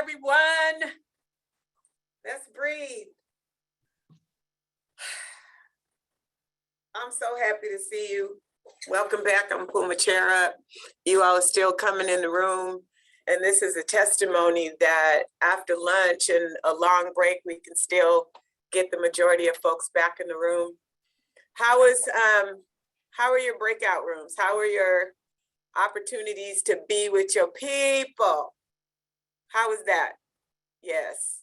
everyone. Let's breathe. I'm so happy to see you. Welcome back. I'm pulling my chair up. You all are still coming in the room. And this is a testimony that after lunch and a long break, we can still get the majority of folks back in the room. How are your breakout rooms? How are your opportunities to be with your people? How is that? Yes.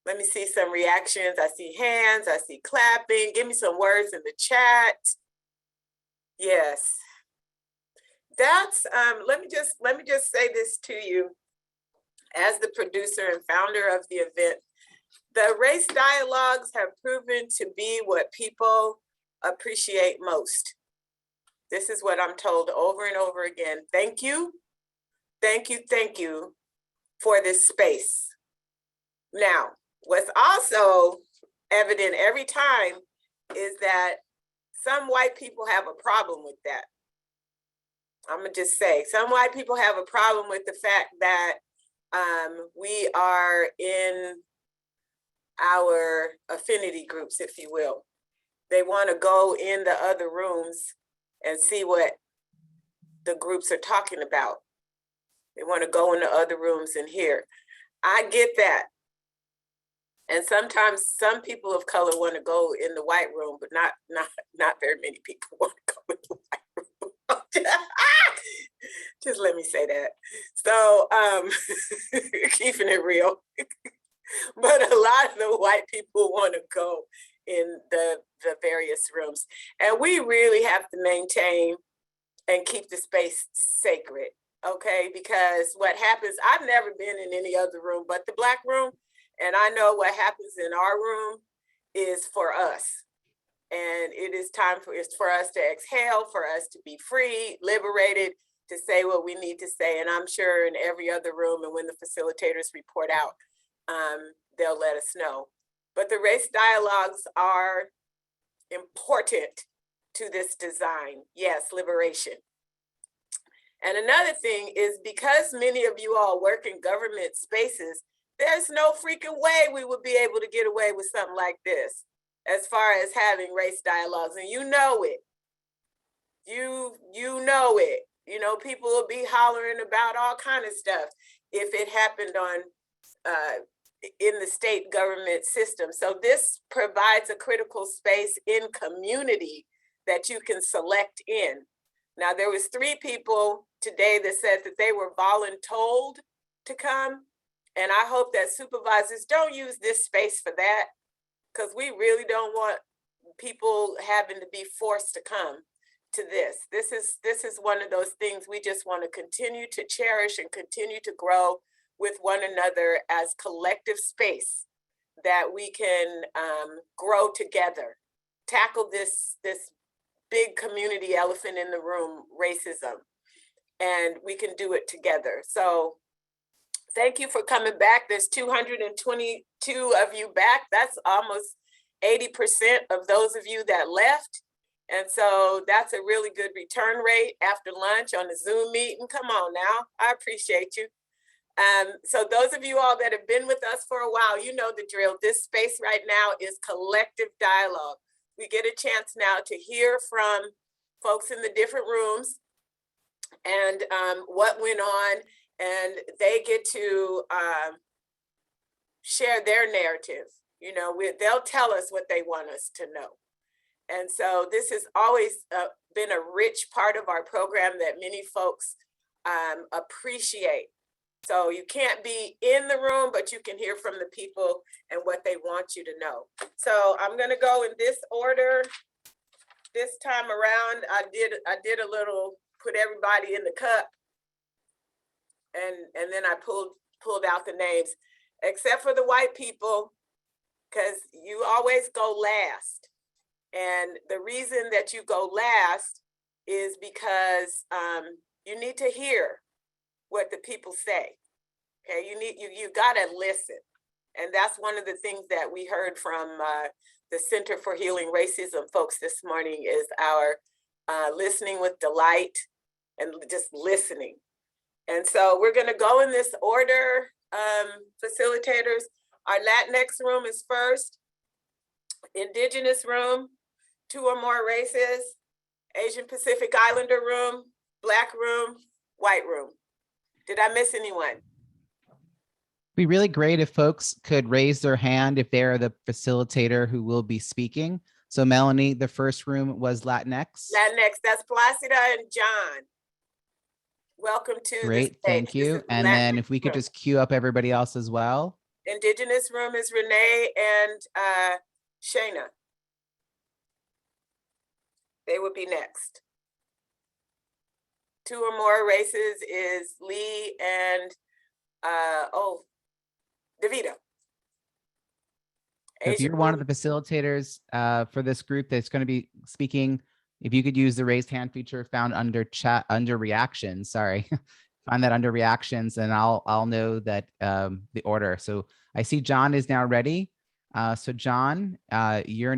Let me see some reactions. I see hands, I see clapping. Give me some words in the chat. Yes. That's let me just say this to you as the producer and founder of the event. The race dialogues have proven to be what people appreciate most. This is what I'm told over and over again. Thank you, thank you, thank you for this space. Now, what's also evident every time is that some white people have a problem with that. I'm gonna just say, some white people have a problem with the fact that we are in our affinity groups, if you will. They want to go in the other rooms and see what the groups are talking about. They want to go in the other rooms and hear. I get that. And sometimes some people of color want to go in the white room, but not very many people want to go in the white room. Just let me say that. So keeping it real. But a lot of the white people want to go in the various rooms. And we really have to maintain and keep the space sacred, okay? Because what happens, I've never been in any other room but the Black room. And I know what happens in our room is for us. And it is time for us to exhale, for us to be free, liberated, to say what we need to say. And I'm sure in every other room, and when the facilitators report out, they'll let us know. But the race dialogues are important to this design. Yes, liberation. And another thing is, because many of you all work in government spaces, there's no freaking way we would be able to get away with something like this as far as having race dialogues. And you know it. You know it. You know, people will be hollering about all kind of stuff if it happened on in the state government system. So this provides a critical space in community that you can select in. Now, there was 3 people today that said that they were voluntold to come. And I hope that supervisors don't use this space for that, because we really don't want people having to be forced to come to this. This is one of those things we just want to continue to cherish and continue to grow with one another as collective space, that we can grow together, tackle this big community elephant in the room, racism, and we can do it together. So thank you for coming back. There's 222 of you back. That's almost 80% of those of you that left. And so that's a really good return rate after lunch on the Zoom meeting. Come on now, I appreciate you. So those of you all that have been with us for a while, you know the drill. This space right now is collective dialogue. We get a chance now to hear from folks in the different rooms and what went on, and they get to share their narrative. You know, they'll tell us what they want us to know. And so this has always been a rich part of our program that many folks appreciate. So you can't be in the room, but you can hear from the people and what they want you to know. So I'm going to go in this order this time around. I did a little, put everybody in the cup, and then I pulled out the names, except for the white people, because you always go last. And the reason that you go last is because you need to hear what the people say. Okay, you gotta listen. And that's one of the things that we heard from the Center for Healing Racism folks this morning, is our listening with delight and just listening. And so we're gonna go in this order. facilitators. Our Latinx room is first, Indigenous room, 2 or more races, Asian Pacific Islander room, Black room, white room. Did I miss anyone? Be really great if folks could raise their hand if they're the facilitator who will be speaking. So Melannie, the first room was Latinx. Latinx, that's Placida and John. Welcome to the Great, stage. thank you. And then if we could just queue up everybody else as well. Indigenous room is Renee and Shayna. They would be next. 2 or more races is Lee and DeVito. If you're one of the facilitators for this group that's going to be speaking, if you could use the raised hand feature found under chat, under reactions, sorry, find that under reactions, and I'll know that the order. So I see John is now ready. So John, your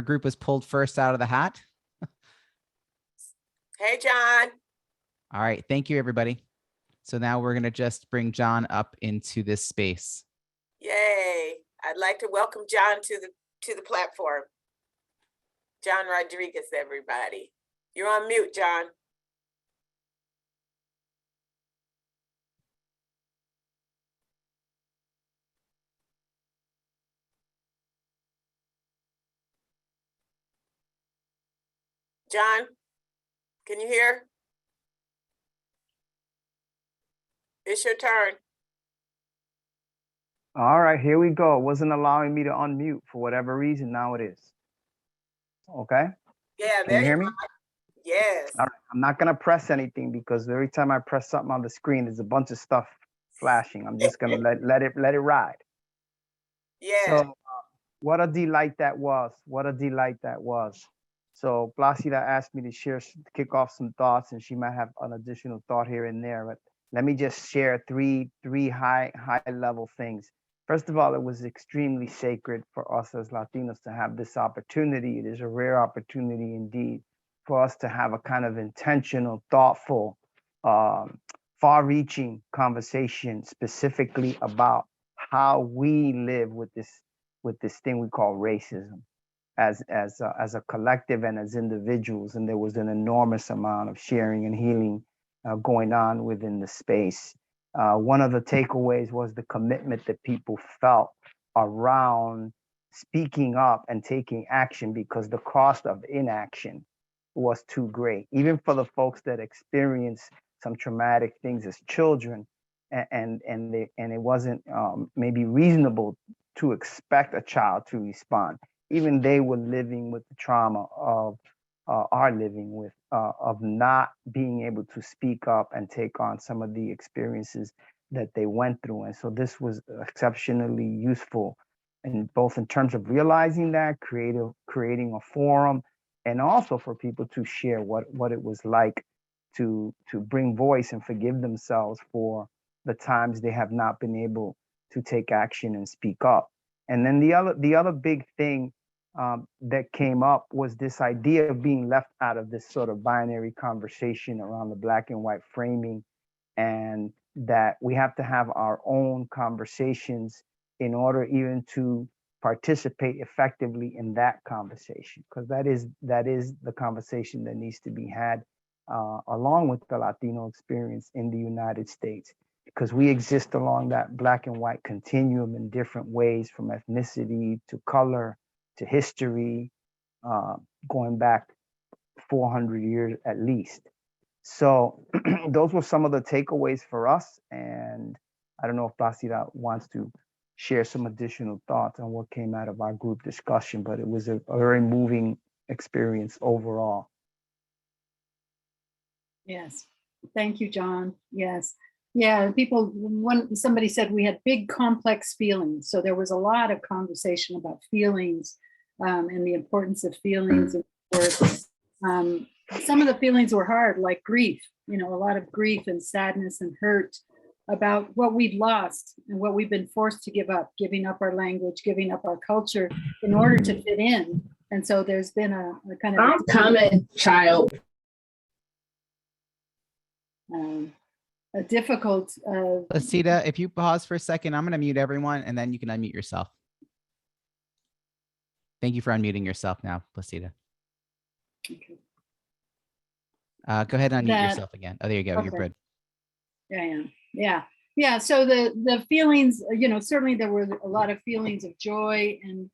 group was pulled first out of the hat. Hey, John. All right, thank you, everybody. So now we're gonna just bring John up into this space. Yay. I'd like to welcome John to the platform. John Rodriguez, everybody. You're on mute, John. John, can you hear? It's your turn. All right, here we go. It wasn't allowing me to unmute for whatever reason. Now it is. Okay. Yeah, Can you hear me? Yes. All right. I'm not gonna press anything because every time I press something on the screen, there's a bunch of stuff flashing. I'm just gonna let it ride. Yeah. So what a delight that was. What a delight that was. So Placida asked me to kick off some thoughts, and she might have an additional thought here and there. But let me just share three high level things. First of all, it was extremely sacred for us as Latinos to have this opportunity. It is a rare opportunity indeed for us to have a kind of intentional, thoughtful, far-reaching conversation specifically about how we live with this thing we call racism as a collective and as individuals. And there was an enormous amount of sharing and healing going on within the space. One of the takeaways was the commitment that people felt around speaking up and taking action because the cost of inaction was too great, even for the folks that experienced some traumatic things as children, and it wasn't maybe reasonable to expect a child to respond. Even they were living with the trauma of of not being able to speak up and take on some of the experiences that they went through. And so this was exceptionally useful, and both in terms of realizing that, creating a forum, and also for people to share what it was like to bring voice and forgive themselves for the times they have not been able to take action and speak up. And then the other big thing that came up was this idea of being left out of this sort of binary conversation around the black and white framing, and that we have to have our own conversations in order even to participate effectively in that conversation, because that is the conversation that needs to be had along with the Latino experience in the United States, because we exist along that black and white continuum in different ways, from ethnicity to color to history, going back 400 years at least. So those were some of the takeaways for us. And I don't know if Placida wants to share some additional thoughts on what came out of our group discussion, but it was a very moving experience overall. Yes, thank you, John. Yes. Yeah, somebody said we had big complex feelings. So there was a lot of conversation about feelings and the importance of feelings. Some of the feelings were hard, like grief, a lot of grief and sadness and hurt about what we've lost and what we've been forced to give up, giving up our language, giving up our culture in order to fit in. And so there's been a kind of— I'm coming, child. a difficult. Placida, if you pause for a second, I'm going to mute everyone and then you can unmute yourself. Thank you for unmuting yourself now, Placida. Okay. Go ahead and unmute That- yourself again. Oh, there you go. You're okay. good. Yeah. So the feelings, certainly there were a lot of feelings of joy and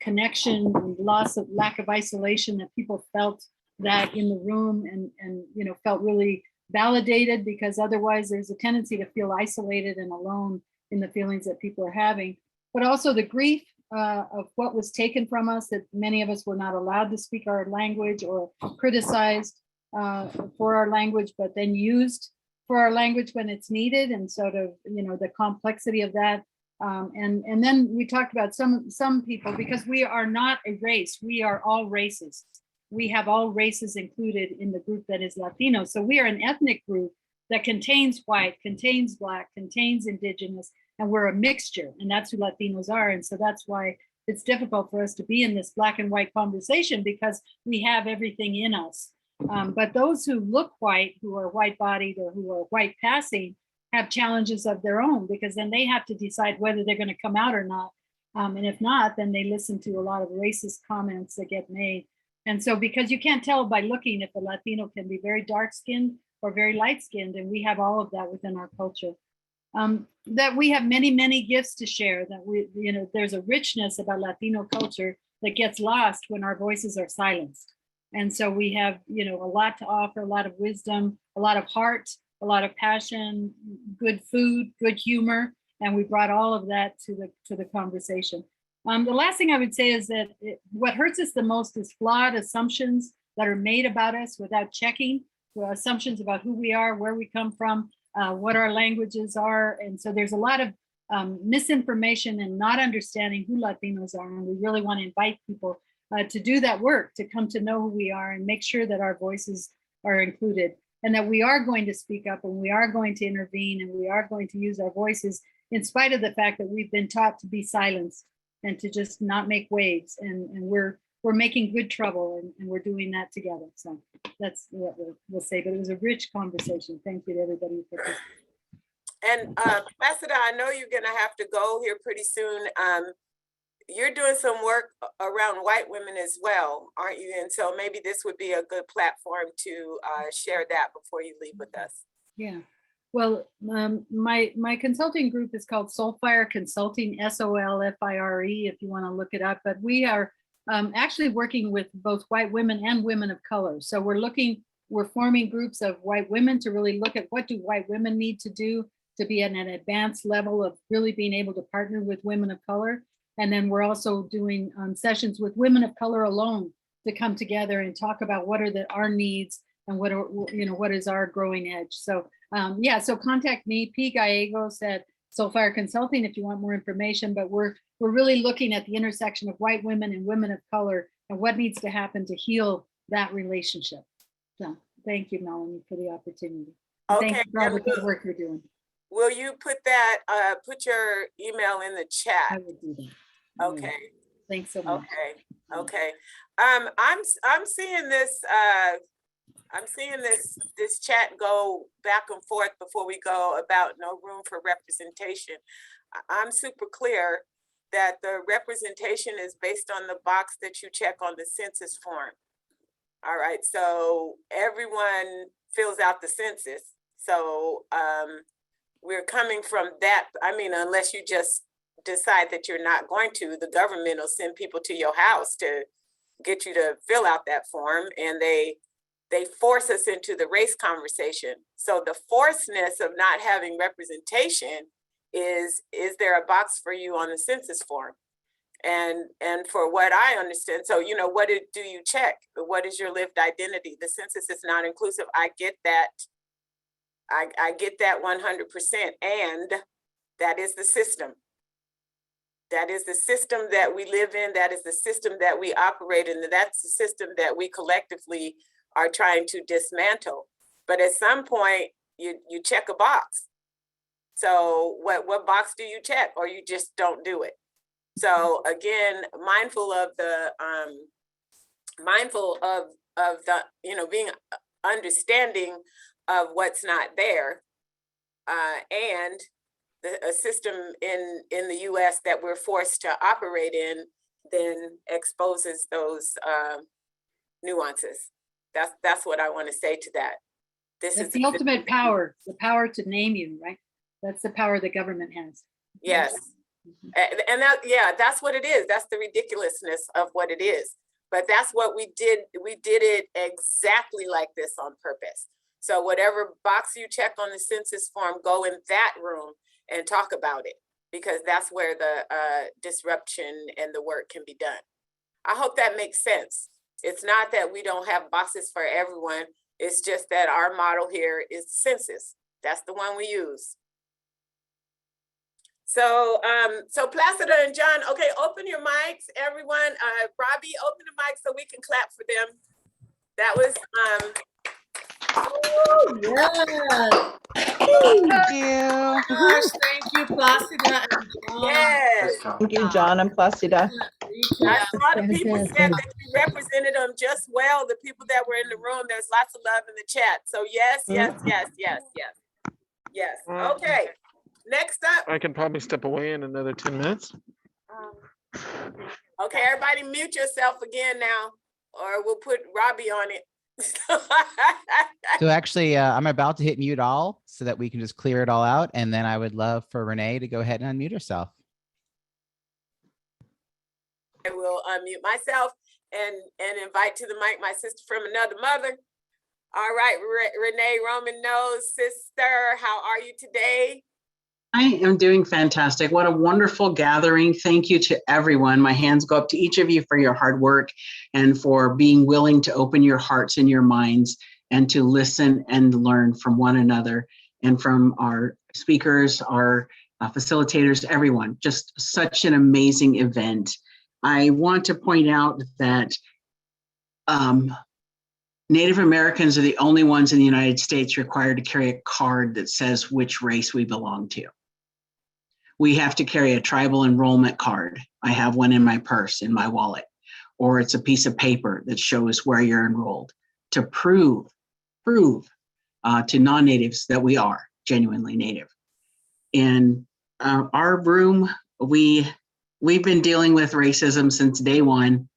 connection and lack of isolation, that people felt that in the room and felt really validated, because otherwise there's a tendency to feel isolated and alone in the feelings that people are having. But also the grief of what was taken from us, that many of us were not allowed to speak our language or criticized for our language, but then used for our language when it's needed, and sort of the complexity of that. And then we talked about some people, because we are not a race, we are all races. We have all races included in the group that is Latino. So we are an ethnic group that contains white, contains Black, contains Indigenous, and we're a mixture, and that's who Latinos are. And so that's why it's difficult for us to be in this Black and white conversation, because we have everything in us. But those who look white, who are white bodied or who are white passing, have challenges of their own, because then they have to decide whether they're going to come out or not. And if not, then they listen to a lot of racist comments that get made. And so, because you can't tell by looking if a Latino can be very dark skinned or very light skinned, and we have all of that within our culture. That we have many, many gifts to share, that there's a richness about Latino culture that gets lost when our voices are silenced. And so we have, a lot to offer, a lot of wisdom, a lot of heart, a lot of passion, good food, good humor, and we brought all of that to the conversation. The last thing I would say is that what hurts us the most is flawed assumptions that are made about us without checking. Assumptions about who we are, where we come from, what our languages are, and so there's a lot of misinformation and not understanding who Latinos are, and we really want to invite people to do that work, to come to know who we are and make sure that our voices are included, and that we are going to speak up, and we are going to intervene, and we are going to use our voices in spite of the fact that we've been taught to be silenced and to just not make waves. And we're making good trouble, and we're doing that together. So that's what we'll say. But it was a rich conversation. Thank you to everybody for this. And Placida, I know you're gonna have to go here pretty soon. You're doing some work around white women as well, aren't you? And so maybe this would be a good platform to share that before you leave with us. Yeah. Well, my consulting group is called Soulfire Consulting, SOLFIRE, if you want to look it up. But we are actually working with both white women and women of color. So we're forming groups of white women to really look at what do white women need to do to be at an advanced level of really being able to partner with women of color. And then we're also doing sessions with women of color alone to come together and talk about what are our needs and what is our growing edge. So so contact me, P. Gallegos at Soulfire Consulting, if you want more information. But we're really looking at the intersection of white women and women of color and what needs to happen to heal that relationship. So thank you, Melannie, for the opportunity. Okay. Thank you for all the good work you're doing. Will you put put your email in the chat? I will do that. Okay. Thanks so much. Okay. I'm seeing this. I'm seeing this chat go back and forth before we go about no room for representation. I'm super clear that the representation is based on the box that you check on the census form. All right, so everyone fills out the census. So we're coming from that. I mean, unless you just decide that you're not going to, the government will send people to your house to get you to fill out that form, and they force us into the race conversation. So the forcedness of not having representation is there a box for you on the census form? And for what I understand, so, what do you check? What is your lived identity? The census is not inclusive. I get that. I get that 100%. And that is the system. That is the system that we live in. That is the system that we operate in. That's the system that we collectively are trying to dismantle. But at some point, you check a box. So what box do you check, or you just don't do it? So again, mindful of the being understanding of what's not there, and a system in the US that we're forced to operate in then exposes those nuances. That's what I want to say to that. This That's is the ultimate power, the power to name you, right? That's the power the government has. Yes. And that, yeah, that's what it is. That's the ridiculousness of what it is. But that's what we did. We did it exactly like this on purpose. So whatever box you check on the census form, go in that room and talk about it, because that's where the disruption and the work can be done. I hope that makes sense. It's not that we don't have boxes for everyone. It's just that our model here is census. That's the one we use. So, so Placido and John, okay, open your mics, everyone. Robbie, open the mic so we can clap for them. That was, Thank you. Gosh, thank you, Placida and John. yes. Thank you, John and Placida. I saw the people said that you represented them just well, the people that were in the room. There's lots of love in the chat. So yes, yes, yes, yes, yes. Yes, okay. Next up. I can probably step away in another 10 minutes. Okay, everybody mute yourself again now, or we'll put Robbie on it. So actually, I'm about to hit mute all so that we can just clear it all out. And then I would love for Renee to go ahead and unmute herself. I will unmute myself and invite to the mic my sister from another mother. All right, Renee Roman knows, sister, how are you today? I am doing fantastic. What a wonderful gathering. Thank you to everyone. My hands go up to each of you for your hard work and for being willing to open your hearts and your minds and to listen and learn from one another and from our speakers, our facilitators, everyone. Just such an amazing event. I want to point out that Native Americans are the only ones in the United States required to carry a card that says which race we belong to. We have to carry a tribal enrollment card. I have one in my purse, in my wallet, or it's a piece of paper that shows where you're enrolled to prove to non-natives that we are genuinely Native. In our room, we've been dealing with racism since day one,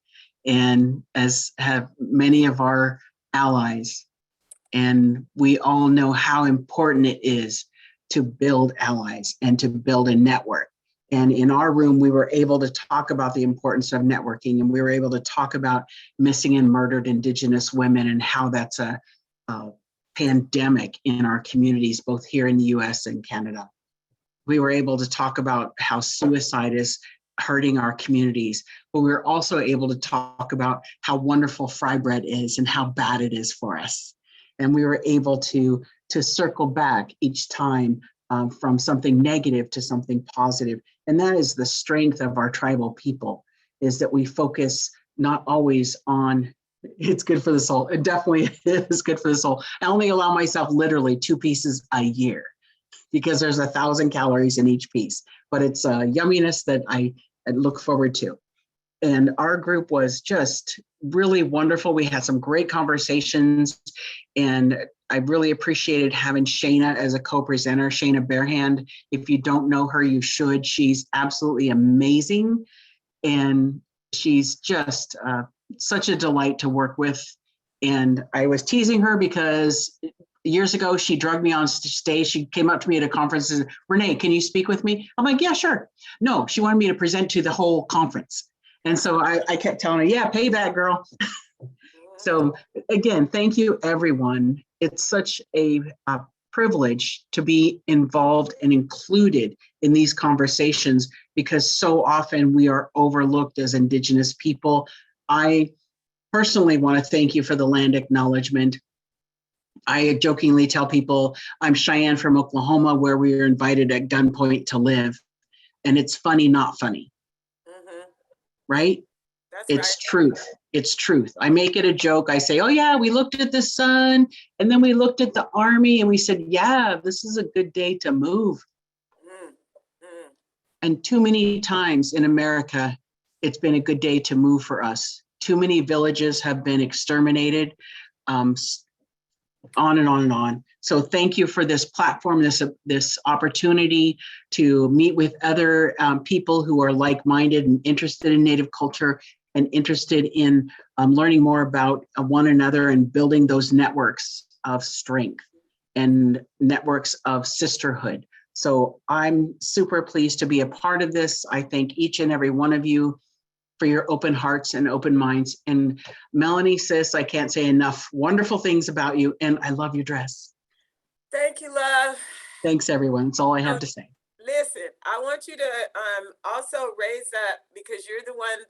and as have many of our allies. And we all know how important it is to build allies and to build a network. And in our room, we were able to talk about the importance of networking, and we were able to talk about missing and murdered Indigenous women and how that's a pandemic in our communities, both here in the US and Canada. We were able to talk about how suicide is hurting our communities, but we were also able to talk about how wonderful fry bread is and how bad it is for us. And we were able to circle back each time from something negative to something positive. And that is the strength of our tribal people, is that we focus not always on, it's good for the soul. It definitely is good for the soul. I only allow myself literally 2 pieces a year because there's 1,000 calories in each piece, but it's a yumminess that I look forward to. And our group was just really wonderful. We had some great conversations, and I really appreciated having Shayna as a co-presenter, Shayna Barehand. If you don't know her, you should. She's absolutely amazing. And she's just such a delight to work with. And I was teasing her because years ago, she drugged me on stage. She came up to me at a conference and said, Renee, can you speak with me? I'm like, yeah, sure. No, she wanted me to present to the whole conference. And so I kept telling her, yeah, pay that, girl. So again, thank you, everyone. It's such a privilege to be involved and included in these conversations, because so often we are overlooked as Indigenous people. I personally want to thank you for the land acknowledgement. I jokingly tell people I'm Cheyenne from Oklahoma, where we were invited at gunpoint to live. And it's funny, not funny. Right? It's truth. It's truth. I make it a joke. I say, oh yeah, we looked at the sun and then we looked at the army and we said, yeah, this is a good day to move. And too many times in America, it's been a good day to move for us. Too many villages have been exterminated. on and on and on. So thank you for this platform, this opportunity to meet with other people who are like-minded and interested in Native culture and interested in learning more about one another and building those networks of strength and networks of sisterhood. So I'm super pleased to be a part of this. I thank each and every one of you for your open hearts and open minds. And Melannie, sis, I can't say enough wonderful things about you, and I love your dress. Thank you, love. Thanks, everyone. That's all I have to say. Listen, I want you to also raise up, because you're the one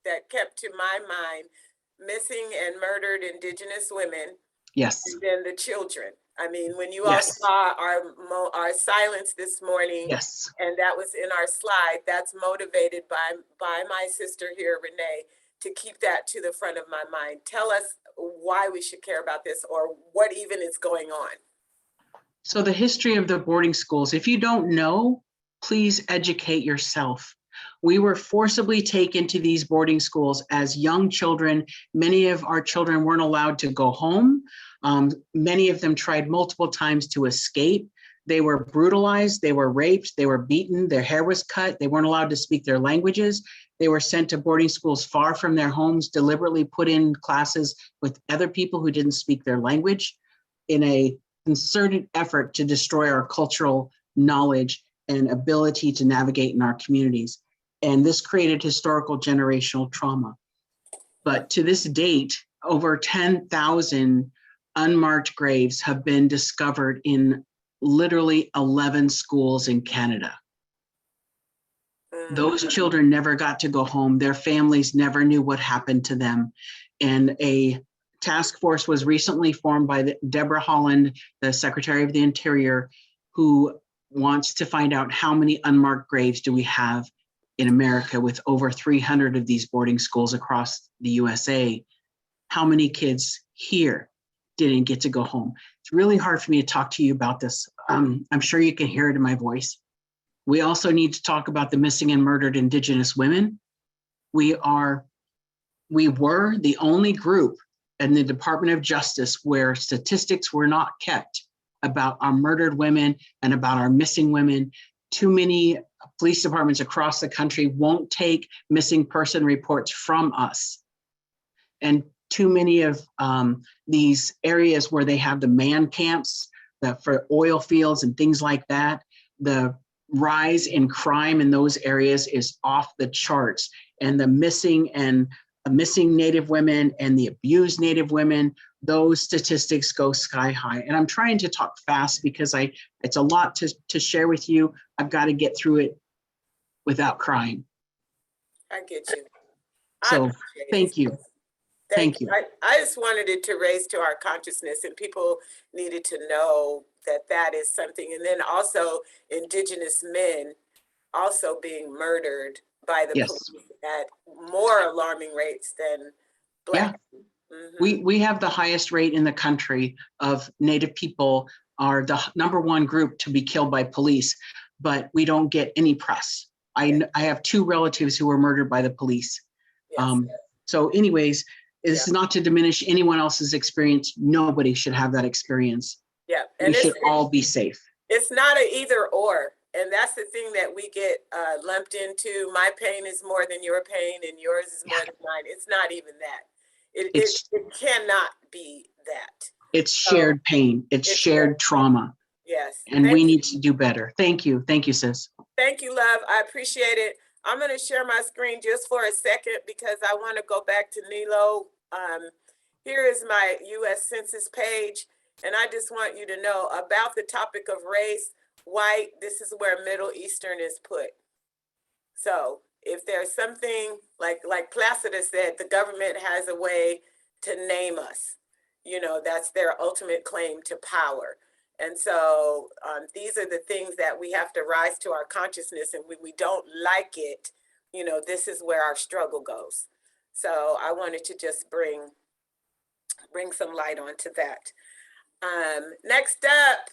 that kept to my mind missing and murdered Indigenous women. Yes. And then the children. I mean, when you all Yes. saw our silence this morning, Yes. and that was in our slide, that's motivated by my sister here, Renee, to keep that to the front of my mind. Tell us why we should care about this, or what even is going on. So the history of the boarding schools, if you don't know, please educate yourself. We were forcibly taken to these boarding schools as young children. Many of our children weren't allowed to go home. Many of them tried multiple times to escape. They were brutalized, they were raped, they were beaten, their hair was cut, they weren't allowed to speak their languages. They were sent to boarding schools far from their homes, deliberately put in classes with other people who didn't speak their language in a concerted effort to destroy our cultural knowledge and ability to navigate in our communities. And this created historical generational trauma. But to this date, over 10,000 unmarked graves have been discovered in literally 11 schools in Canada. Those children never got to go home. Their families never knew what happened to them. And a task force was recently formed by Deborah Holland, the Secretary of the Interior, who wants to find out how many unmarked graves do we have in America with over 300 of these boarding schools across the USA. How many kids here didn't get to go home? It's really hard for me to talk to you about this. I'm sure you can hear it in my voice. We also need to talk about the missing and murdered Indigenous women. We were the only group in the Department of Justice where statistics were not kept about our murdered women and about our missing women. Too many police departments across the country won't take missing person reports from us. And too many of these areas where they have the man camps for oil fields and things like that, the rise in crime in those areas is off the charts. And the missing Native women and the abused Native women, those statistics go sky high. And I'm trying to talk fast because it's a lot to share with you. I've got to get through it without crying. I get you. So thank you. Thank you. I just wanted it to raise to our consciousness, and people needed to know that that is something. And then also Indigenous men also being murdered by the police at more alarming rates than Black. Yeah. We have the highest rate in the country of Native people, are the #1 group to be killed by police, but we don't get any press. I have 2 relatives who were murdered by the police. So anyways, this is not to diminish anyone else's experience. Nobody should have that experience. Yeah, and we should all be safe. It's not an either or. And that's the thing that we get lumped into. My pain is more than your pain, and yours is more than mine. It's not even that. It cannot be that. It's shared pain. It's shared trauma. Yes. And we need to do better. Thank you. Thank you, sis. Thank you, love. I appreciate it. I'm going to share my screen just for a second because I want to go back to Nilo. Here is my U.S. Census page. And I just want you to know about the topic of race, white, this is where Middle Eastern is put. So if there's something like Placida said, the government has a way to name us. You know, that's their ultimate claim to power. And so these are the things that we have to rise to our consciousness. And when we don't like it, you know, this is where our struggle goes. So I wanted to just bring some light onto that. Next up,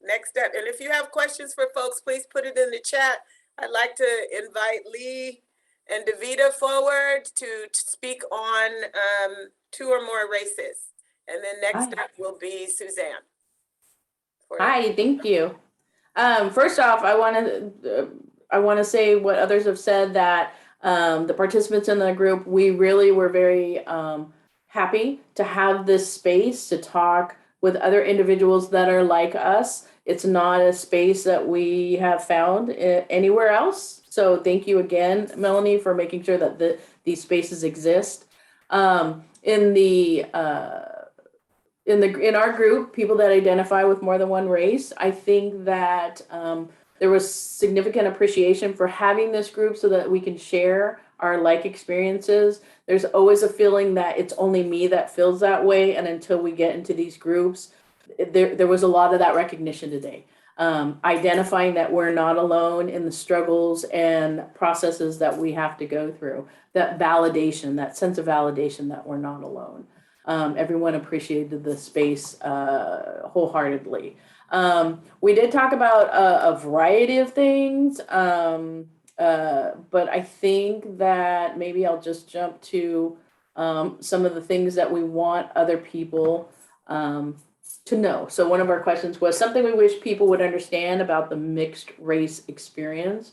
and if you have questions for folks, please put it in the chat. I'd like to invite Lee and Davida forward to speak on 2 or more races. And then next Hi. up will be Suzanne. Hi, thank you. First off, I want to say what others have said, that the participants in the group, we really were very happy to have this space to talk with other individuals that are like us. It's not a space that we have found anywhere else. So thank you again, Melannie, for making sure that these spaces exist. In our group, people that identify with more than one race, I think that there was significant appreciation for having this group so that we can share our like experiences. There's always a feeling that it's only me that feels that way, and until we get into these groups, there was a lot of that recognition today. Identifying that we're not alone in the struggles and processes that we have to go through, that validation, that sense of validation that we're not alone. Everyone appreciated the space wholeheartedly. We did talk about a variety of things, but I think that maybe I'll just jump to some of the things that we want other people to know. So one of our questions was something we wish people would understand about the mixed race experience.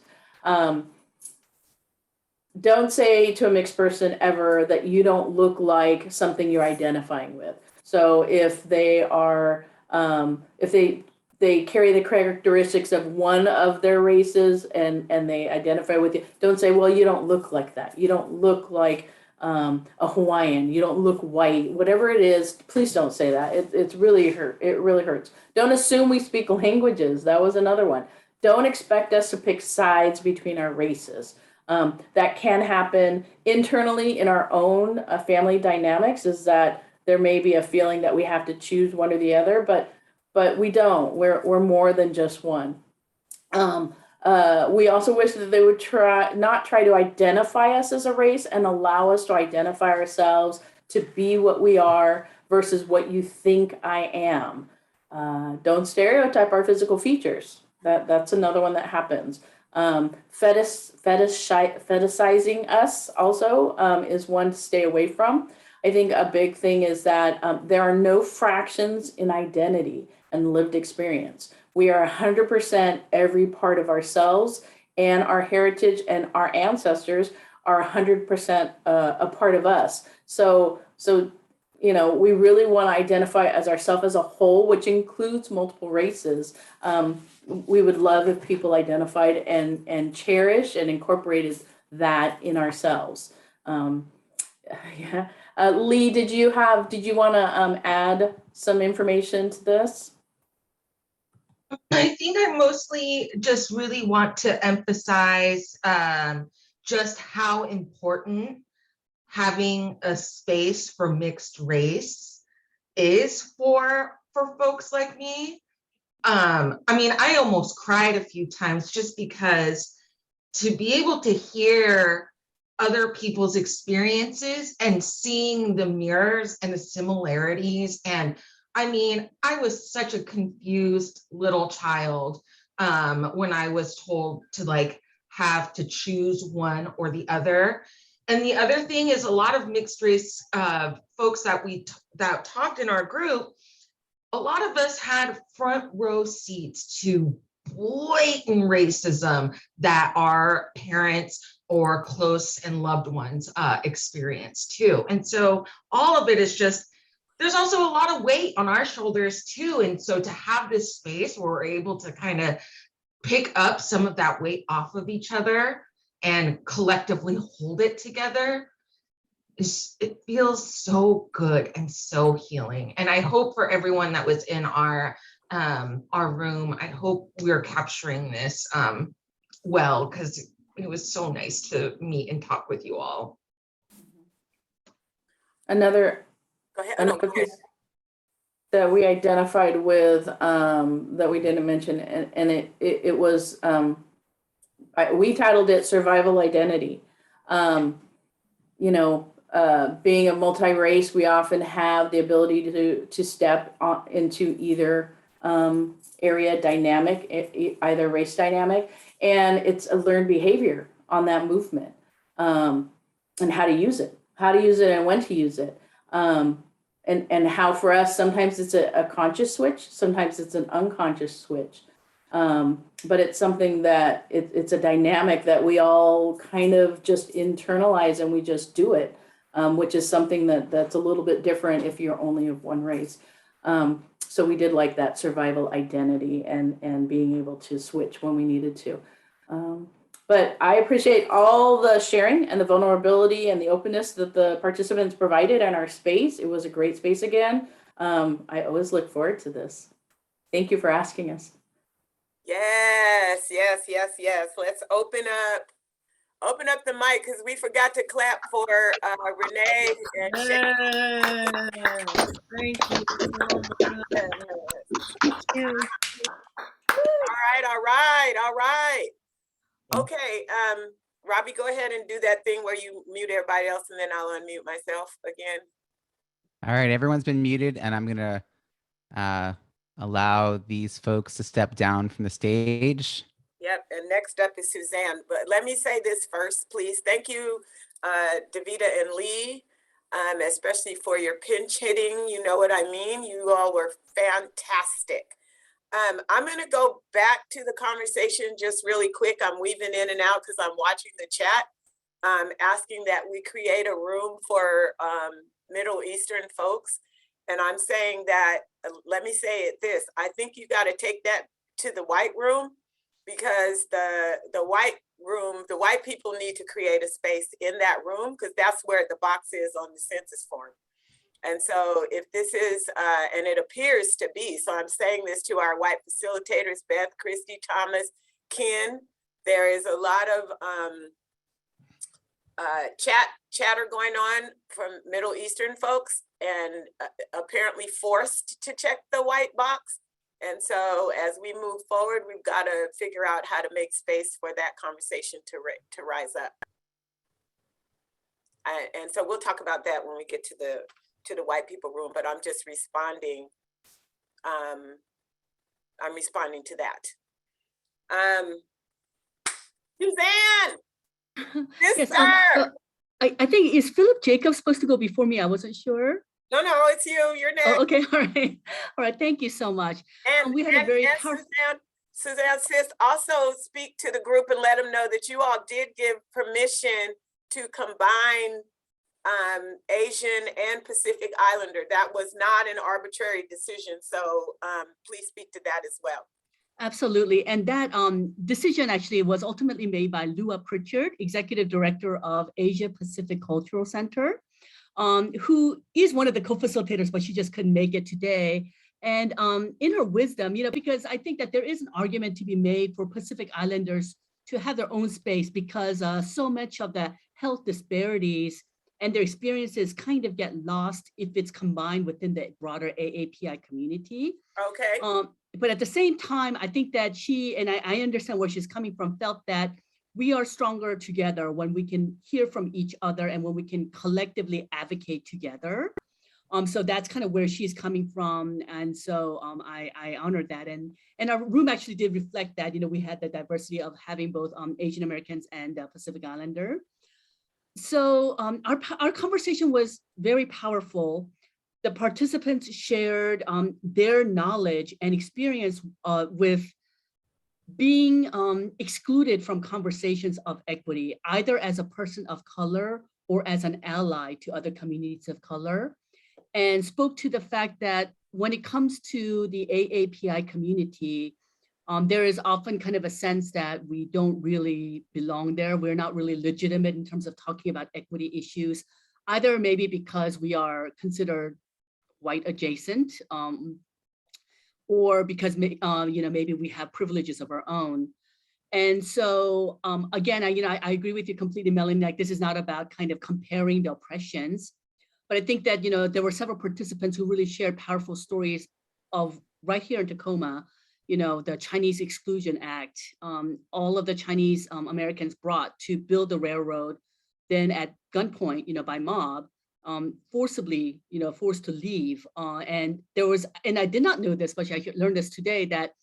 Don't say to a mixed person ever that you don't look like something you're identifying with. So if they are, if they carry the characteristics of one of their races and they identify with you, don't say, well, you don't look like that. You don't look like a Hawaiian. You don't look white. Whatever it is, please don't say that. It's really hurt. It really hurts. Don't assume we speak languages. That was another one. Don't expect us to pick sides between our races. That can happen internally in our own family dynamics, is that there may be a feeling that we have to choose one or the other, but we don't. We're more than just one. We also wish that they would not try to identify us as a race and allow us to identify ourselves to be what we are versus what you think I am. Don't stereotype our physical features. That's another one that happens. Fetishizing us also is one to stay away from. I think a big thing is that there are no fractions in identity and lived experience. We are 100% every part of ourselves, and our heritage and our ancestors are 100% a part of us. So you know, we really want to identify as ourselves as a whole, which includes multiple races. We would love if people identified and cherished and incorporated that in ourselves. Yeah. Lee, did you want to add some information to this? I think I mostly just really want to emphasize just how important having a space for mixed race is for folks like me. I mean, I almost cried a few times just because to be able to hear other people's experiences and seeing the mirrors and the similarities. And I mean, I was such a confused little child when I was told to like have to choose one or the other. And the other thing is a lot of mixed race folks that talked in our group, a lot of us had front row seats to blatant racism that our parents or close and loved ones experience too. And so all of it is just, there's also a lot of weight on our shoulders too. And so to have this space where we're able to kind of pick up some of that weight off of each other and collectively hold it together, it feels so good and so healing. And I hope for everyone that was in our room, I hope we're capturing this well, because it was so nice to meet and talk with you all. Another Go ahead. that we identified with that we didn't mention, and it was we titled it Survival Identity. You know, being a multi-race, we often have the ability to step into either area dynamic, either race dynamic, and it's a learned behavior on that movement, and how to use it and when to use it. and how for us, sometimes it's a conscious switch, sometimes it's an unconscious switch. But it's something that it's a dynamic that we all kind of just internalize and we just do it, which is something that's a little bit different if you're only of one race. So we did like that survival identity and being able to switch when we needed to. But I appreciate all the sharing and the vulnerability and the openness that the participants provided in our space. It was a great space again. I always look forward to this. Thank you for asking us. Yes, yes, yes, yes. Let's open up the mic because we forgot to clap for Renee and Shay. Yes, thank you so much. All right. Okay, Robbie, go ahead and do that thing where you mute everybody else and then I'll unmute myself again. All right, everyone's been muted, and I'm gonna allow these folks to step down from the stage. Yep, and next up is Suzanne. But let me say this first, please. Thank you, Davida and Lee, especially for your pinch hitting. You know what I mean? You all were fantastic. I'm going to go back to the conversation just really quick. I'm weaving in and out because I'm watching the chat, asking that we create a room for Middle Eastern folks. And I'm saying that, let me say it this, I think you got to take that to the white room, because the white people need to create a space in that room, because that's where the box is on the census form. And so if this is, and it appears to be, so I'm saying this to our white facilitators, Beth, Christy, Thomas, Ken, there is a lot of chatter going on from Middle Eastern folks, and apparently forced to check the white box. And so as we move forward, we've got to figure out how to make space for that conversation to rise up. And so we'll talk about that when we get to the white people room, but I'm just responding. I'm responding to that. Suzanne! Yes, Sister! I think, is Philip Jacobs supposed to go before me? I wasn't sure. No, it's you. You're next. Oh, okay, all right. Thank you so much. And we had a very Suzanne, sis, also speak to the group and let them know that you all did give permission to combine Asian and Pacific Islander. That was not an arbitrary decision. So please speak to that as well. Absolutely. And that decision actually was ultimately made by Lua Pritchard, Executive Director of Asia Pacific Cultural Center, who is one of the co-facilitators, but she just couldn't make it today. And in her wisdom, because I think that there is an argument to be made for Pacific Islanders to have their own space, because so much of the health disparities and their experiences kind of get lost if it's combined within the broader AAPI community. Okay. But at the same time, I think that she, and I understand where she's coming from, felt that we are stronger together when we can hear from each other and when we can collectively advocate together. So that's kind of where she's coming from. And so I honored that. And our room actually did reflect that. We had the diversity of having both Asian Americans and Pacific Islander. So our conversation was very powerful. The participants shared their knowledge and experience with being excluded from conversations of equity, either as a person of color or as an ally to other communities of color, and spoke to the fact that when it comes to the AAPI community, there is often kind of a sense that we don't really belong there. We're not really legitimate in terms of talking about equity issues, either maybe because we are considered white adjacent, or because maybe we have privileges of our own. And so again, I agree with you completely, Melannie. Like, this is not about kind of comparing the oppressions, but I think that there were several participants who really shared powerful stories of right here in Tacoma. The Chinese Exclusion Act, all of the Chinese Americans brought to build the railroad, then at gunpoint, by mob, forcibly, forced to leave. And there was, and I did not know this, but I learned this today, that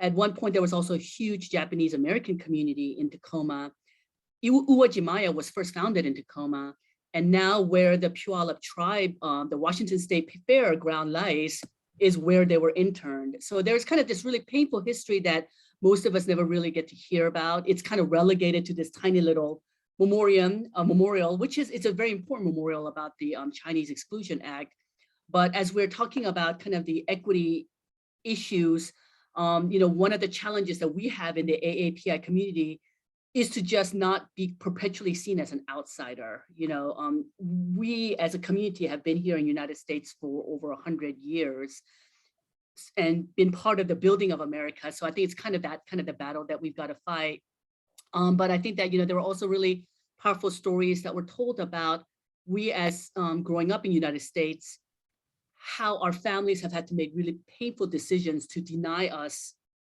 at one point there was also a huge Japanese American community in Tacoma. Uwajimaya was first founded in Tacoma. And now where the Puyallup tribe, the Washington State Fairground lies, is where they were interned. So there's kind of this really painful history that most of us never really get to hear about. It's kind of relegated to this tiny little memorial, which is, it's a very important memorial about the Chinese Exclusion Act. But as we're talking about kind of the equity issues, one of the challenges that we have in the AAPI community is to just not be perpetually seen as an outsider. We as a community have been here in the United States for over 100 years and been part of the building of America. So I think it's kind of the battle that we've got to fight. But I think that, there were also really powerful stories that were told about we as growing up in the United States, how our families have had to make really painful decisions to deny us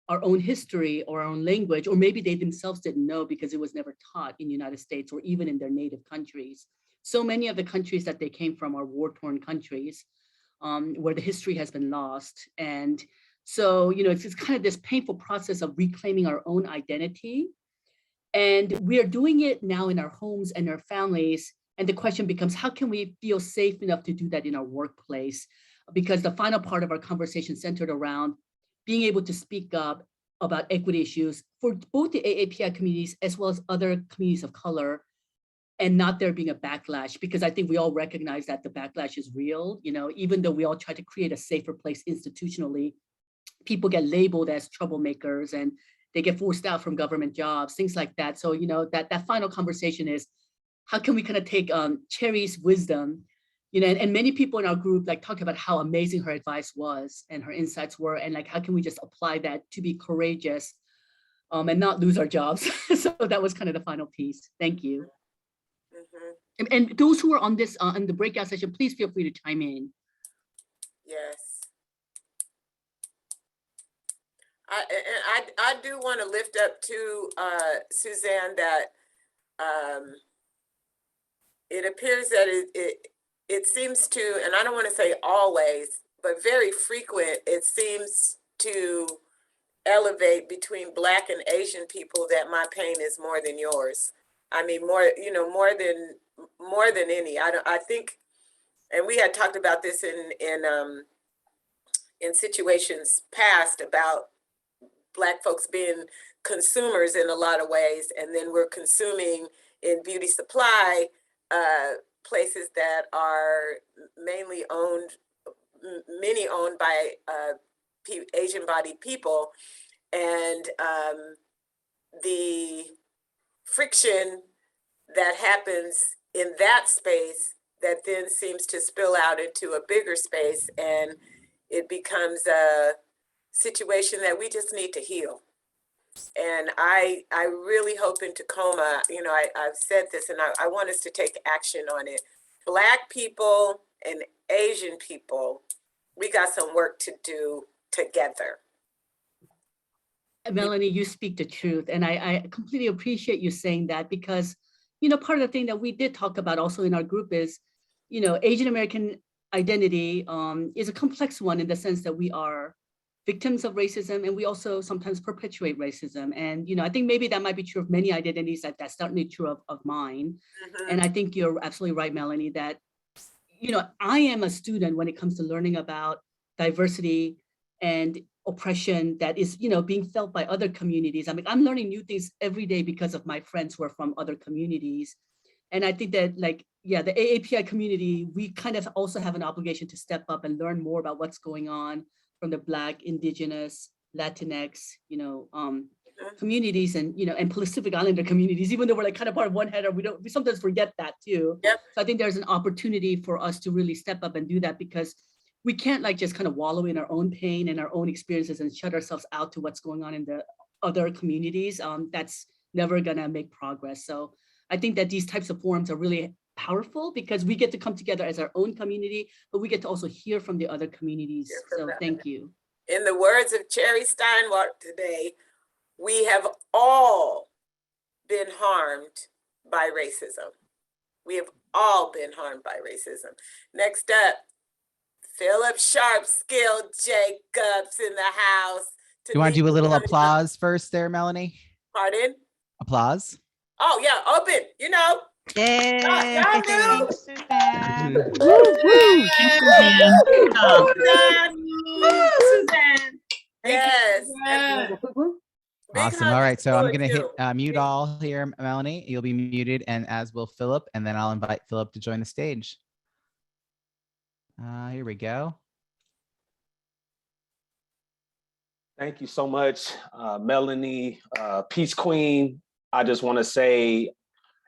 our own history or our own language, or maybe they themselves didn't know because it was never taught in the United States or even in their native countries. So many of the countries that they came from are war-torn countries where the history has been lost. And so, it's kind of this painful process of reclaiming our own identity. And we are doing it now in our homes and our families. And the question becomes, how can we feel safe enough to do that in our workplace? Because the final part of our conversation centered around being able to speak up about equity issues for both the AAPI communities as well as other communities of color, and not there being a backlash, because I think we all recognize that the backlash is real. Even though we all try to create a safer place institutionally, people get labeled as troublemakers and they get forced out from government jobs, things like that. So, that final conversation is, how can we kind of take Cherry's wisdom, and many people in our group talk about how amazing her advice was and her insights were, and how can we just apply that to be courageous and not lose our jobs. So that was kind of the final piece. Thank you. Mhm. And those who are on this on the breakout session, please feel free to chime in. Yes. I do want to lift up to Suzanne that it appears that it seems to, and I don't want to say always, but very frequent, it seems to elevate between Black and Asian people that my pain is more than yours. I mean, more than any. I think, and we had talked about this in situations past about Black folks being consumers in a lot of ways, and then we're consuming in beauty supply places that are mainly many owned by Asian-bodied people, and the friction that happens in that space that then seems to spill out into a bigger space, and it becomes a situation that we just need to heal. And I really hope in Tacoma, I've said this, and I want us to take action on it. Black people and Asian people, we got some work to do together. Melannie, you speak the truth. And I completely appreciate you saying that, because, part of the thing that we did talk about also in our group is, Asian American identity is a complex one in the sense that we are victims of racism, and we also sometimes perpetuate racism. And, I think maybe that might be true of many identities, that's certainly true of mine. Mhm. And I think you're absolutely right, Melannie, that, I am a student when it comes to learning about diversity and oppression that is, being felt by other communities. I mean, I'm learning new things every day because of my friends who are from other communities. And I think that the AAPI community, we kind of also have an obligation to step up and learn more about what's going on from the Black, Indigenous, Latinx, communities, and Pacific Islander communities, even though we're kind of part of one header, we sometimes forget that too. Yep. So I think there's an opportunity for us to really step up and do that, because we can't just kind of wallow in our own pain and our own experiences and shut ourselves out to what's going on in the other communities. That's never gonna make progress. So I think that these types of forums are really powerful, because we get to come together as our own community, but we get to also hear from the other communities. So thank you. In the words of Cherry Steinwart today, we have all been harmed by racism. We have all been harmed by racism. Next up, Philip Sharpskill Jacobs in the house. You want to do a little applause first there, Melannie? Pardon? Applause? Oh yeah, open, Yay. Y'all knew? Thanks, Suzanne. Woo, woo. Thanks, Suzanne. Good job. Suzanne. Yes. Suzanne. Big Awesome. hug All to right. So I'm you going to hit too. mute all here, Melanie. You'll be muted, and as will Philip, and then I'll invite Philip to join the stage. Here we go. Thank you so much, Melanie, Peace Queen. I just want to say,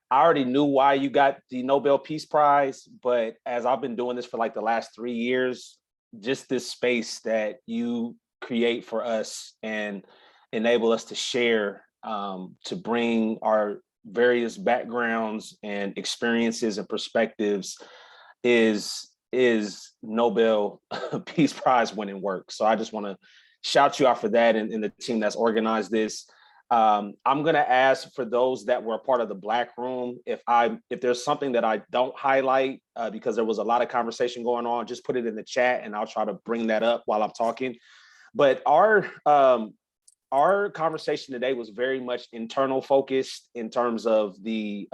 I already knew why you got the Nobel Peace Prize, but as I've been doing this for like the last 3 years, just this space that you create for us and enable us to share, to bring our various backgrounds and experiences and perspectives is Nobel Peace Prize winning work. So I just want to shout you out for that and the team that's organized this. I'm going to ask for those that were a part of the Black Room, if there's something that I don't highlight because there was a lot of conversation going on, just put it in the chat and I'll try to bring that up while I'm talking. But our conversation today was very much internal focused in terms of the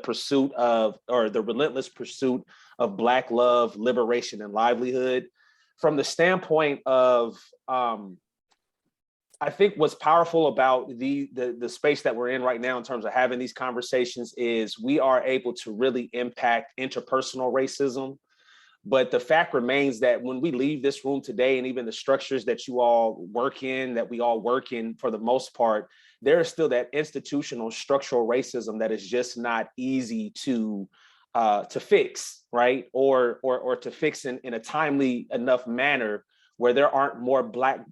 pursuit of, or the relentless pursuit of Black love, liberation, and livelihood. From the standpoint of, I think what's powerful about the space that we're in right now in terms of having these conversations is we are able to really impact interpersonal racism. But the fact remains that when we leave this room today, and even the structures that you all work in, that we all work in for the most part, there is still that institutional structural racism that is just not easy to fix, right? Or to fix in a timely enough manner where there aren't more black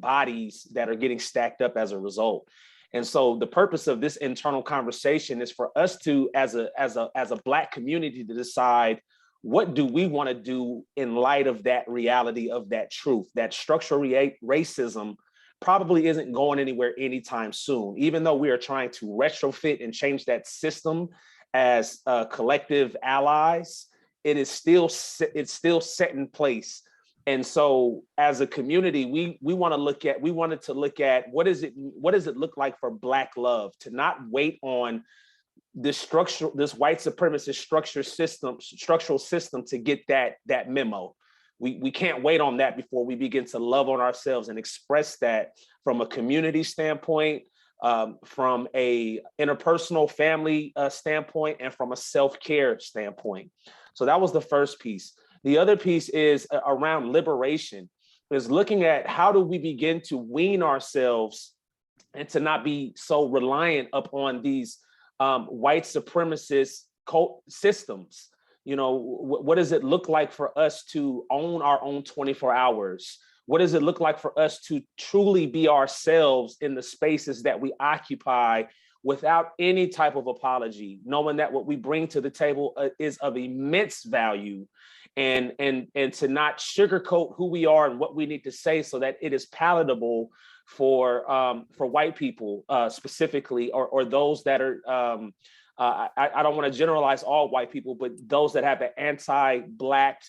bodies that are getting stacked up as a result. And so the purpose of this internal conversation is for us to, as a Black community, to decide, what do we want to do in light of that reality, of that truth? That structural racism probably isn't going anywhere anytime soon, even though we are trying to retrofit and change that system as collective allies. It's still set in place. And so as a community, we wanted to look at what does it look like for Black love, to not wait on this white supremacist structural system to get that memo. We can't wait on that before we begin to love on ourselves and express that from a community standpoint, from a interpersonal family standpoint, and from a self-care standpoint. So that was the first piece. The other piece is around liberation, is looking at how do we begin to wean ourselves and to not be so reliant upon these white supremacist cult systems. You know, what does it look like for us to own our own 24 hours? What does it look like for us to truly be ourselves in the spaces that we occupy without any type of apology, knowing that what we bring to the table is of immense value, and to not sugarcoat who we are and what we need to say so that it is palatable for white people specifically, or those that are, I don't want to generalize all white people, but those that have an anti-Black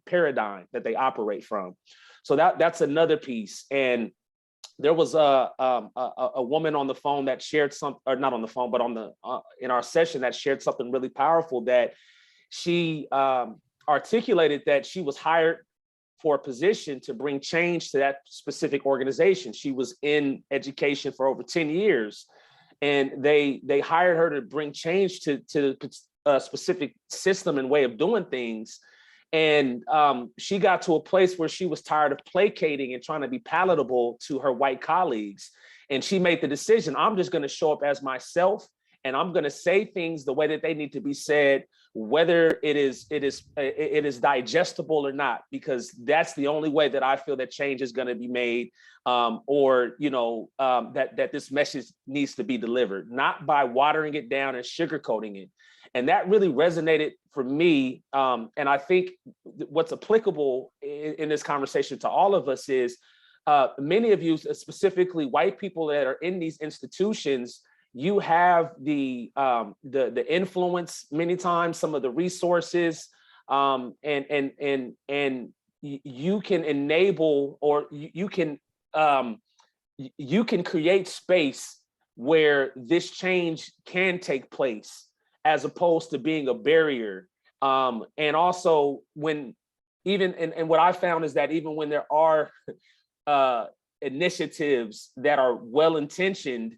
paradigm that they operate from. So that's another piece. And there was a woman on the phone that shared some, or not on the phone, but on the in our session, that shared something really powerful, that she articulated that she was hired for a position to bring change to that specific organization. She was in education for over 10 years, and they hired her to bring change to a specific system and way of doing things. And she got to a place where she was tired of placating and trying to be palatable to her white colleagues. And she made the decision, I'm just going to show up as myself, and I'm going to say things the way that they need to be said, whether it is digestible or not, because that's the only way that I feel that change is going to be made, or that this message needs to be delivered, not by watering it down and sugarcoating it. And that really resonated for me. And I think what's applicable in this conversation to all of us is many of you, specifically white people that are in these institutions, you have the influence many times, some of the resources, and you can enable, or you can create space where this change can take place. as opposed to being a barrier. And also when and what I found is that even when there are initiatives that are well-intentioned,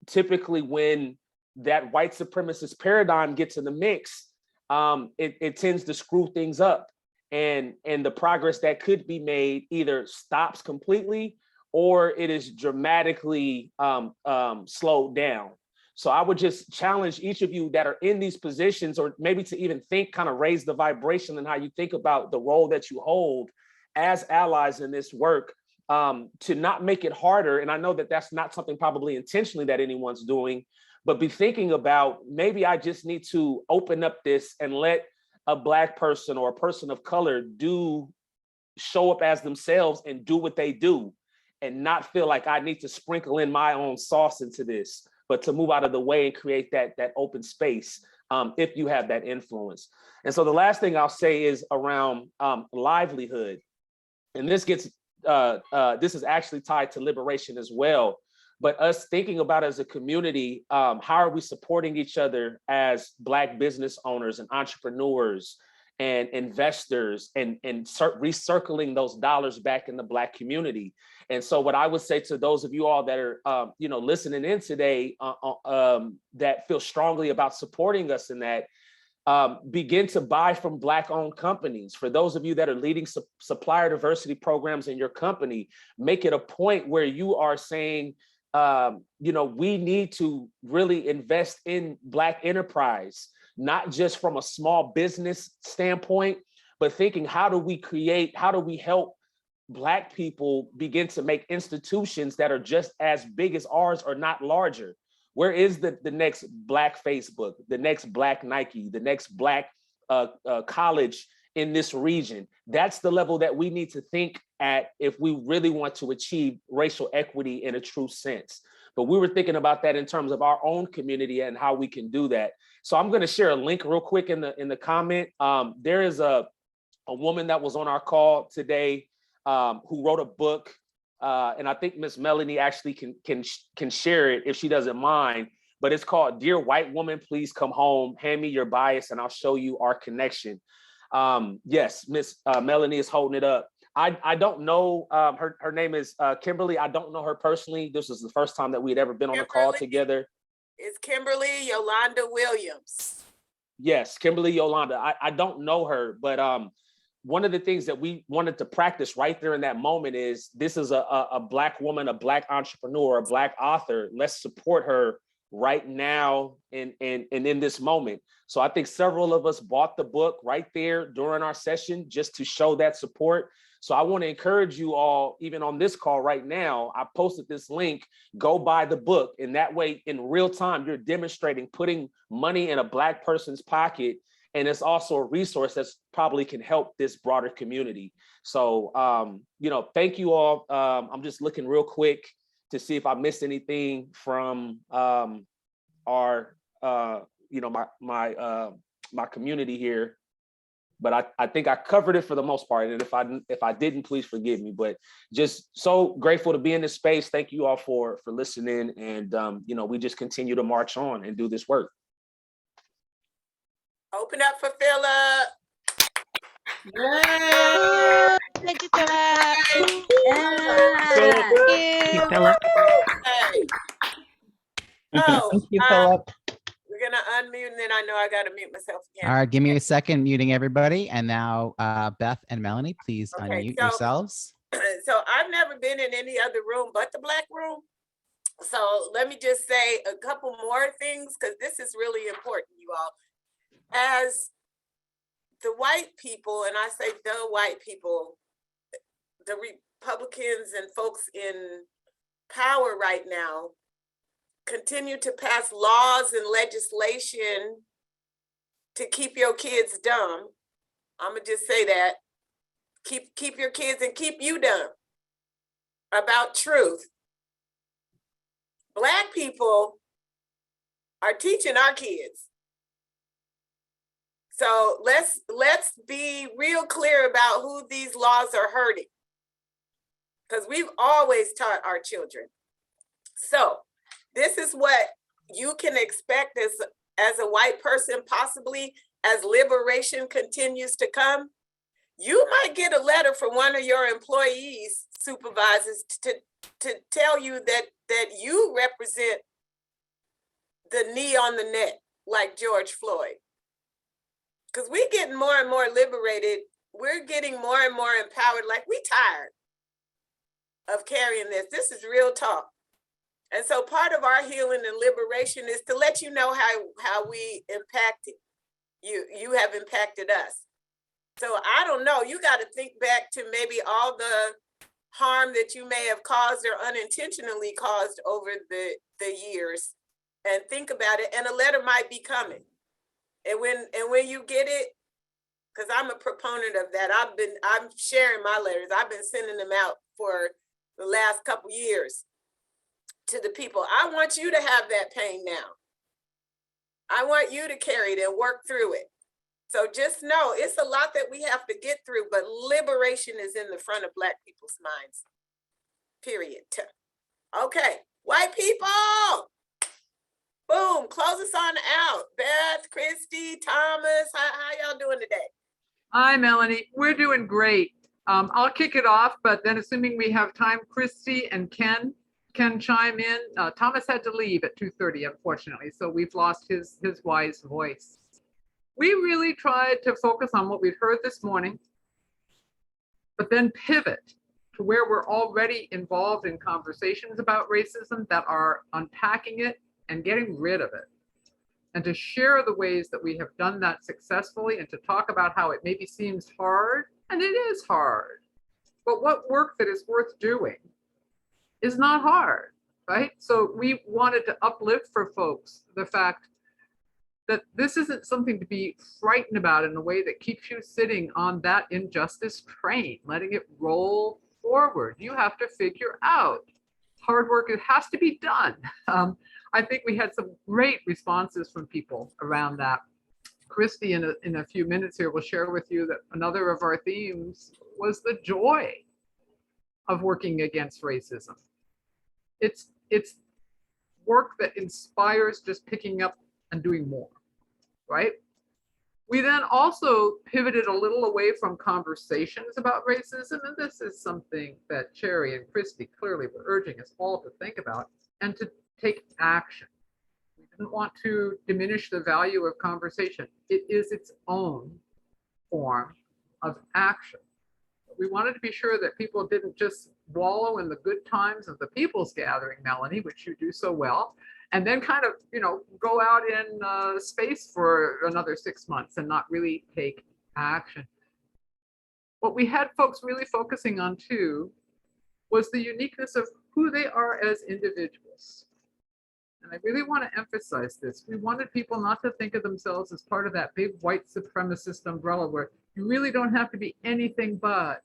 typically when that white supremacist paradigm gets in the mix, it tends to screw things up, and the progress that could be made either stops completely or it is dramatically slowed down. So I would just challenge each of you that are in these positions, or maybe to even think, kind of raise the vibration and how you think about the role that you hold as allies in this work, to not make it harder. And I know that that's not something probably intentionally that anyone's doing, but be thinking about, maybe I just need to open up this and let a Black person or a person of color show up as themselves and do what they do, and not feel like I need to sprinkle in my own sauce into this, but to move out of the way and create that open space, if you have that influence. And so the last thing I'll say is around livelihood. And this gets, this is actually tied to liberation as well, but us thinking about as a community, how are we supporting each other as Black business owners and entrepreneurs and investors, and recircling those dollars back in the Black community. And so what I would say to those of you all that are listening in today, that feel strongly about supporting us in that, begin to buy from Black-owned companies. For those of you that are leading supplier diversity programs in your company, make it a point where you are saying, we need to really invest in Black enterprise, not just from a small business standpoint, but thinking, how do we help Black people begin to make institutions that are just as big as ours or not larger? Where is the next Black Facebook, the next Black Nike, the next Black college in this region? That's the level that we need to think at if we really want to achieve racial equity in a true sense. But we were thinking about that in terms of our own community and how we can do that. So I'm going to share a link real quick in the comment. There is a woman that was on our call today who wrote a book, and I think Miss Melannie actually can share it if she doesn't mind. But it's called "Dear White Woman, Please Come Home. Hand me your bias, and I'll show you our connection." Yes, Miss Melannie is holding it up. I don't know, her name is Kimberly. I don't know her personally. This was the first time that we'd ever been on a call together. It's Kimberly Yolanda Williams. Yes, Kimberly Yolanda. I don't know her, but one of the things that we wanted to practice right there in that moment is, this is a Black woman, a Black entrepreneur, a Black author. Let's support her right now and in this moment. So I think several of us bought the book right there during our session just to show that support. So I want to encourage you all, even on this call right now, I posted this link, go buy the book. And that way, in real time, you're demonstrating putting money in a Black person's pocket. And it's also a resource that's probably can help this broader community. So, thank you all. I'm just looking real quick to see if I missed anything from our, my community here. But I think I covered it for the most part. And if I didn't, please forgive me. But just so grateful to be in this space. Thank you all for listening. And we just continue to march on and do this work. Open up for Philip. Yeah. Thank you, Philip. Thank you, Philip. Oh, Thank you, Philip. we're gonna unmute, and then I know I gotta mute myself again. All right, give me a second muting everybody. And now Beth and Melannie, please Okay, unmute so- yourselves. So I've never been in any other room but the Black room. So let me just say a couple more things, because this is really important, you all. As the white people, and I say the white people, the Republicans and folks in power right now continue to pass laws and legislation to keep your kids dumb. I'm gonna just say that. Keep your kids and keep you dumb about truth. Black people are teaching our kids. So let's be real clear about who these laws are hurting, because we've always taught our children. So this is what you can expect as a white person, possibly as liberation continues to come, you might get a letter from one of your employees, supervisors, to tell you that you represent the knee on the neck, like George Floyd. Because we're getting more and more liberated. We're getting more and more empowered. Like, we tired of carrying this. This is real talk. And so part of our healing and liberation is to let you know how we impacted you. You have impacted us. So I don't know, you got to think back to maybe all the harm that you may have caused or unintentionally caused over the years, and think about it. And a letter might be coming. And when you get it, because I'm a proponent of that, I'm sharing my letters. I've been sending them out for the last couple years to the people. I want you to have that pain now. I want you to carry it and work through it. So just know it's a lot that we have to get through, but liberation is in the front of Black people's minds, period. Okay, white people, boom, close us on out. Beth, Christy, Thomas, how y'all doing today? Hi, Melanie. We're doing great. I'll kick it off, but then assuming we have time, Christy and Ken can chime in. Thomas had to leave at 2:30, unfortunately, so we've lost his wise voice. We really tried to focus on what we'd heard this morning, but then pivot to where we're already involved in conversations about racism that are unpacking it and getting rid of it, and to share the ways that we have done that successfully, and to talk about how it maybe seems hard, and it is hard, but what work that is worth doing is not hard, right? So we wanted to uplift for folks the fact that this isn't something to be frightened about in a way that keeps you sitting on that injustice train, letting it roll forward. You have to figure out hard work. It has to be done. I think we had some great responses from people around that. Christy, in a few minutes here, will share with you that another of our themes was the joy of working against racism. It's work that inspires just picking up and doing more, right? We then also pivoted a little away from conversations about racism, and this is something that Cherry and Christy clearly were urging us all to think about, and to take action. We didn't want to diminish the value of conversation. It is its own form of action. We wanted to be sure that people didn't just wallow in the good times of the people's gathering, Melanie, which you do so well, and then kind of, go out in space for another 6 months and not really take action. What we had folks really focusing on too was the uniqueness of who they are as individuals. And I really want to emphasize this. We wanted people not to think of themselves as part of that big white supremacist umbrella where you really don't have to be anything but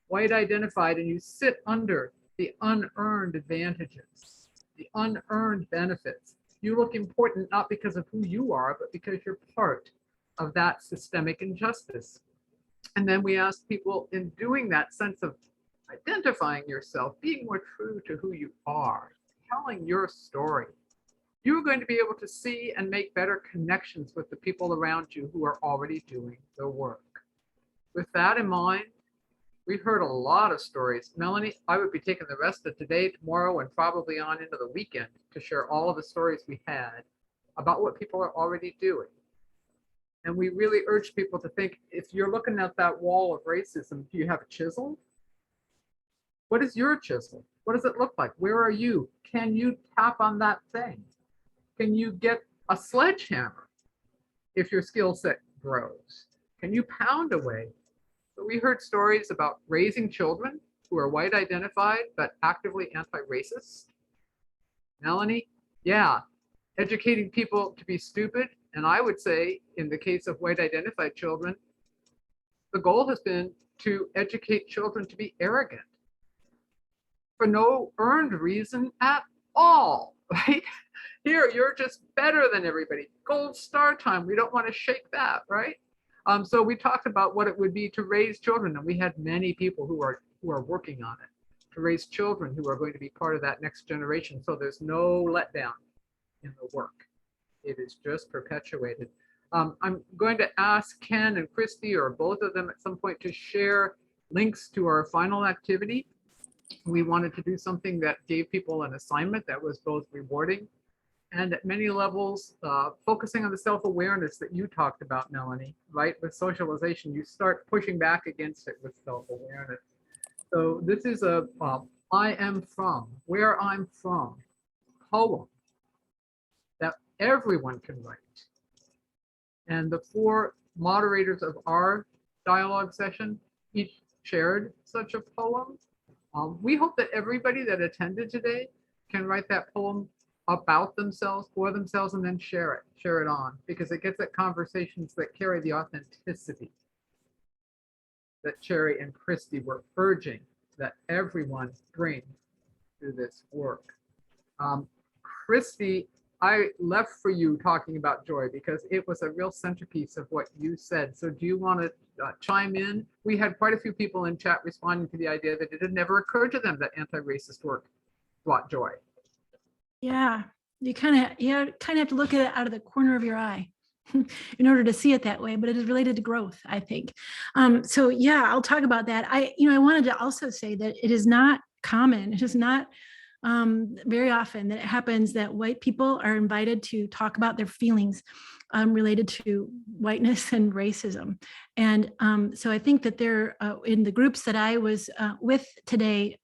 white identified, and you sit under the unearned advantages, the unearned benefits. You look important not because of who you are, but because you're part of that systemic injustice. And then we asked people, in doing that sense of identifying yourself, being more true to who you are, telling your story, you're going to be able to see and make better connections with the people around you who are already doing the work. With that in mind, we heard a lot of stories. Melanie, I would be taking the rest of today, tomorrow, and probably on into the weekend to share all of the stories we had about what people are already doing. And we really urge people to think, if you're looking at that wall of racism, do you have a chisel? What is your chisel? What does it look like? Where are you? Can you tap on that thing? Can you get a sledgehammer if your skill set grows? Can you pound away? So we heard stories about raising children who are white identified, but actively anti-racist. Melanie, yeah, educating people to be stupid. And I would say, in the case of white identified children, the goal has been to educate children to be arrogant for no earned reason at all, right? Here, you're just better than everybody. Gold star time, we don't want to shake that, right? So we talked about what it would be to raise children, and we had many people who are working on it, to raise children who are going to be part of that next generation. So there's no letdown in the work. It is just perpetuated. I'm going to ask Ken and Christy, or both of them at some point, to share links to our final activity. We wanted to do something that gave people an assignment that was both rewarding and at many levels, focusing on the self-awareness that you talked about, Melannie, right? With socialization, you start pushing back against it with self-awareness. So this is a I am from, where I'm from, poem that everyone can write. And the 4 moderators of our dialogue session each shared such a poem. We hope that everybody that attended today can write that poem about themselves, for themselves, and then share it on, because it gets at conversations that carry the authenticity that Cherry and Christy were urging that everyone bring to this work. Christy, I left for you talking about joy because it was a real centerpiece of what you said. So do you want to chime in? We had quite a few people in chat responding to the idea that it had never occurred to them that anti-racist work brought joy. Yeah, you kind of have to look at it out of the corner of your eye in order to see it that way, but it is related to growth, I think. So yeah, I'll talk about that. I wanted to also say that it is not common. It is not very often that it happens that white people are invited to talk about their feelings related to whiteness and racism. And so I think that there, in the groups that I was with today,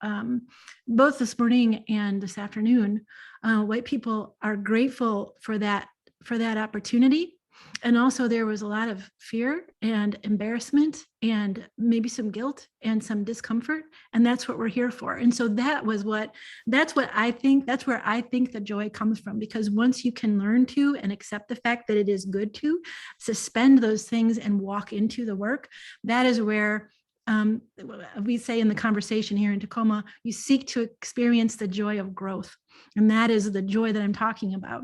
both this morning and this afternoon, white people are grateful for that opportunity. And also there was a lot of fear and embarrassment and maybe some guilt and some discomfort. And that's what we're here for. And so that's where I think the joy comes from, because once you can learn to and accept the fact that it is good to suspend those things and walk into the work, that is where we say in the conversation here in Tacoma, you seek to experience the joy of growth. And that is the joy that I'm talking about.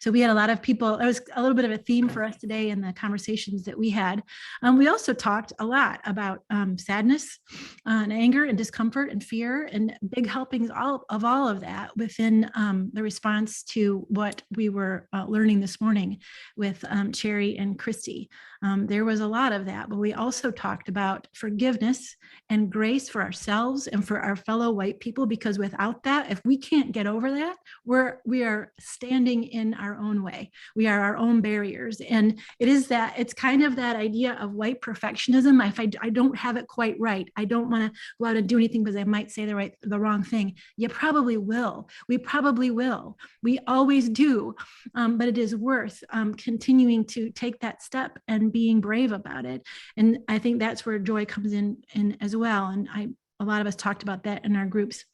So we had a lot of people. It was a little bit of a theme for us today in the conversations that we had. We also talked a lot about sadness and anger and discomfort and fear and big helpings all of that within the response to what we were learning this morning with Cherry and Christy. There was a lot of that, but we also talked about forgiveness and grace for ourselves and for our fellow white people, because without that, if we can't get over that, we are standing in our own way. We are our own barriers. And it's kind of that idea of white perfectionism. If I don't have it quite right, I don't want to go out and do anything because I might say the wrong thing. You probably will. We probably will. We always do. But it is worth continuing to take that step and being brave about it. And I think that's where joy comes in as well. And a lot of us talked about that in our groups.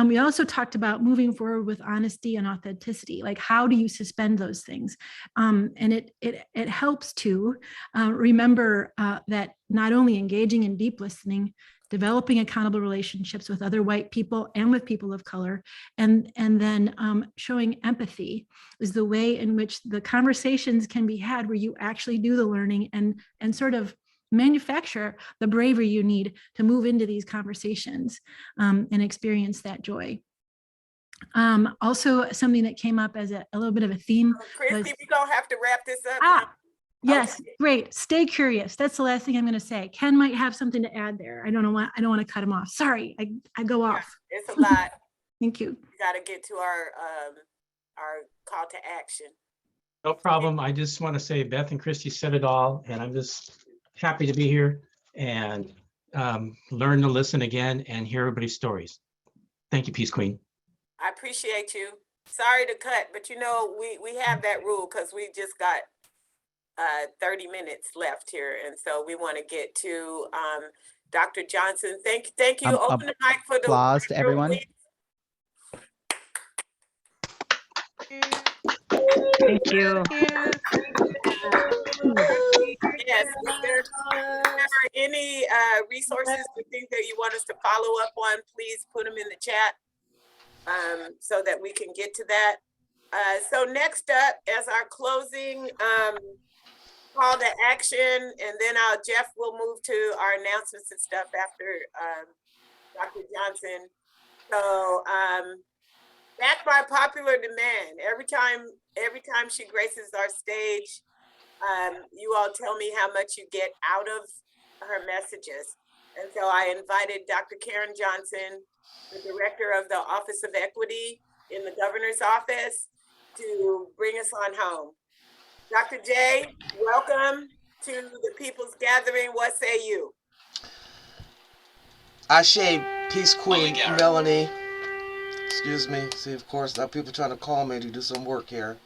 We also talked about moving forward with honesty and authenticity. Like, how do you suspend those things? And it helps to remember that not only engaging in deep listening, developing accountable relationships with other white people and with people of color, and then showing empathy is the way in which the conversations can be had, where you actually do the learning and sort of manufacture the bravery you need to move into these conversations and experience that joy. Also, something that came up as a little bit of a theme. Christy, we don't have to wrap this up. Yes, okay. Great. Stay curious. That's the last thing I'm going to say. Ken might have something to add there. I don't want to cut him off. Sorry, I go off. It's a lot. Thank you. We got to get to our call to action. No problem. I just want to say Beth and Christy said it all, and I'm just happy to be here and learn to listen again and hear everybody's stories. Thank you, Peace Queen. I appreciate you. Sorry to cut, but we have that rule because we just got 30 minutes left here, and so we want to get to Dr. Johnson. Thank you. Open the mic for the applause to everyone. Please. Thank you. Yes, if there are any resources or things that you want us to follow up on, please put them in the chat so that we can get to that. So next up, as our closing call to action, and then Jeff will move to our announcements and stuff after Dr. Johnson. So Back by popular demand. Every time she graces our stage, you all tell me how much you get out of her messages. And so I invited Dr. Karen Johnson, the director of the Office of Equity in the governor's office, to bring us on home. Dr. J, welcome to the People's Gathering. What say you? Ashe, Peace Queen, Melannie. Excuse me. See, of course, now people trying to call me to do some work here.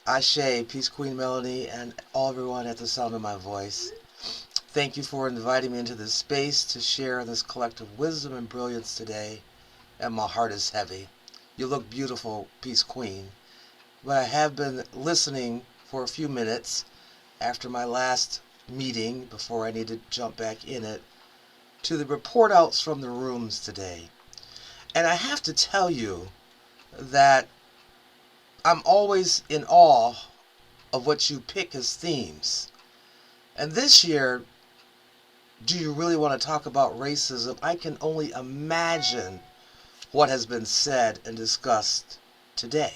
Ashe, Peace Queen Melannie, and all everyone at the sound of my voice. Thank you for inviting me into this space to share this collective wisdom and brilliance today. And my heart is heavy. You look beautiful, Peace Queen. But I have been listening for a few minutes after my last meeting, before I need to jump back in it, to the report outs from the rooms today. And I have to tell you that I'm always in awe of what you pick as themes. And this year, do you really want to talk about racism? I can only imagine what has been said and discussed today.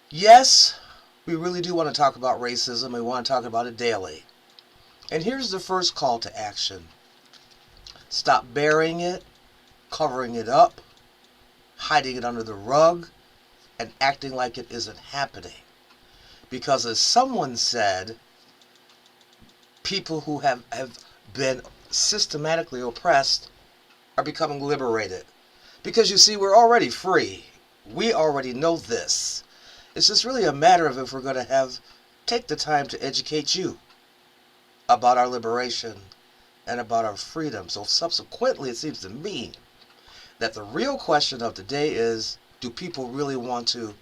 Yes, we really do want to talk about racism. We want to talk about it daily. And here's the first call to action. Stop burying it, covering it up, hiding it under the rug, and acting like it isn't happening. Because as someone said, people who have been systematically oppressed are becoming liberated. Because you see, we're already free. We already know this. It's just really a matter of if we're going to take the time to educate you about our liberation and about our freedom. So subsequently, it seems to me that the real question of the day is, do people really want to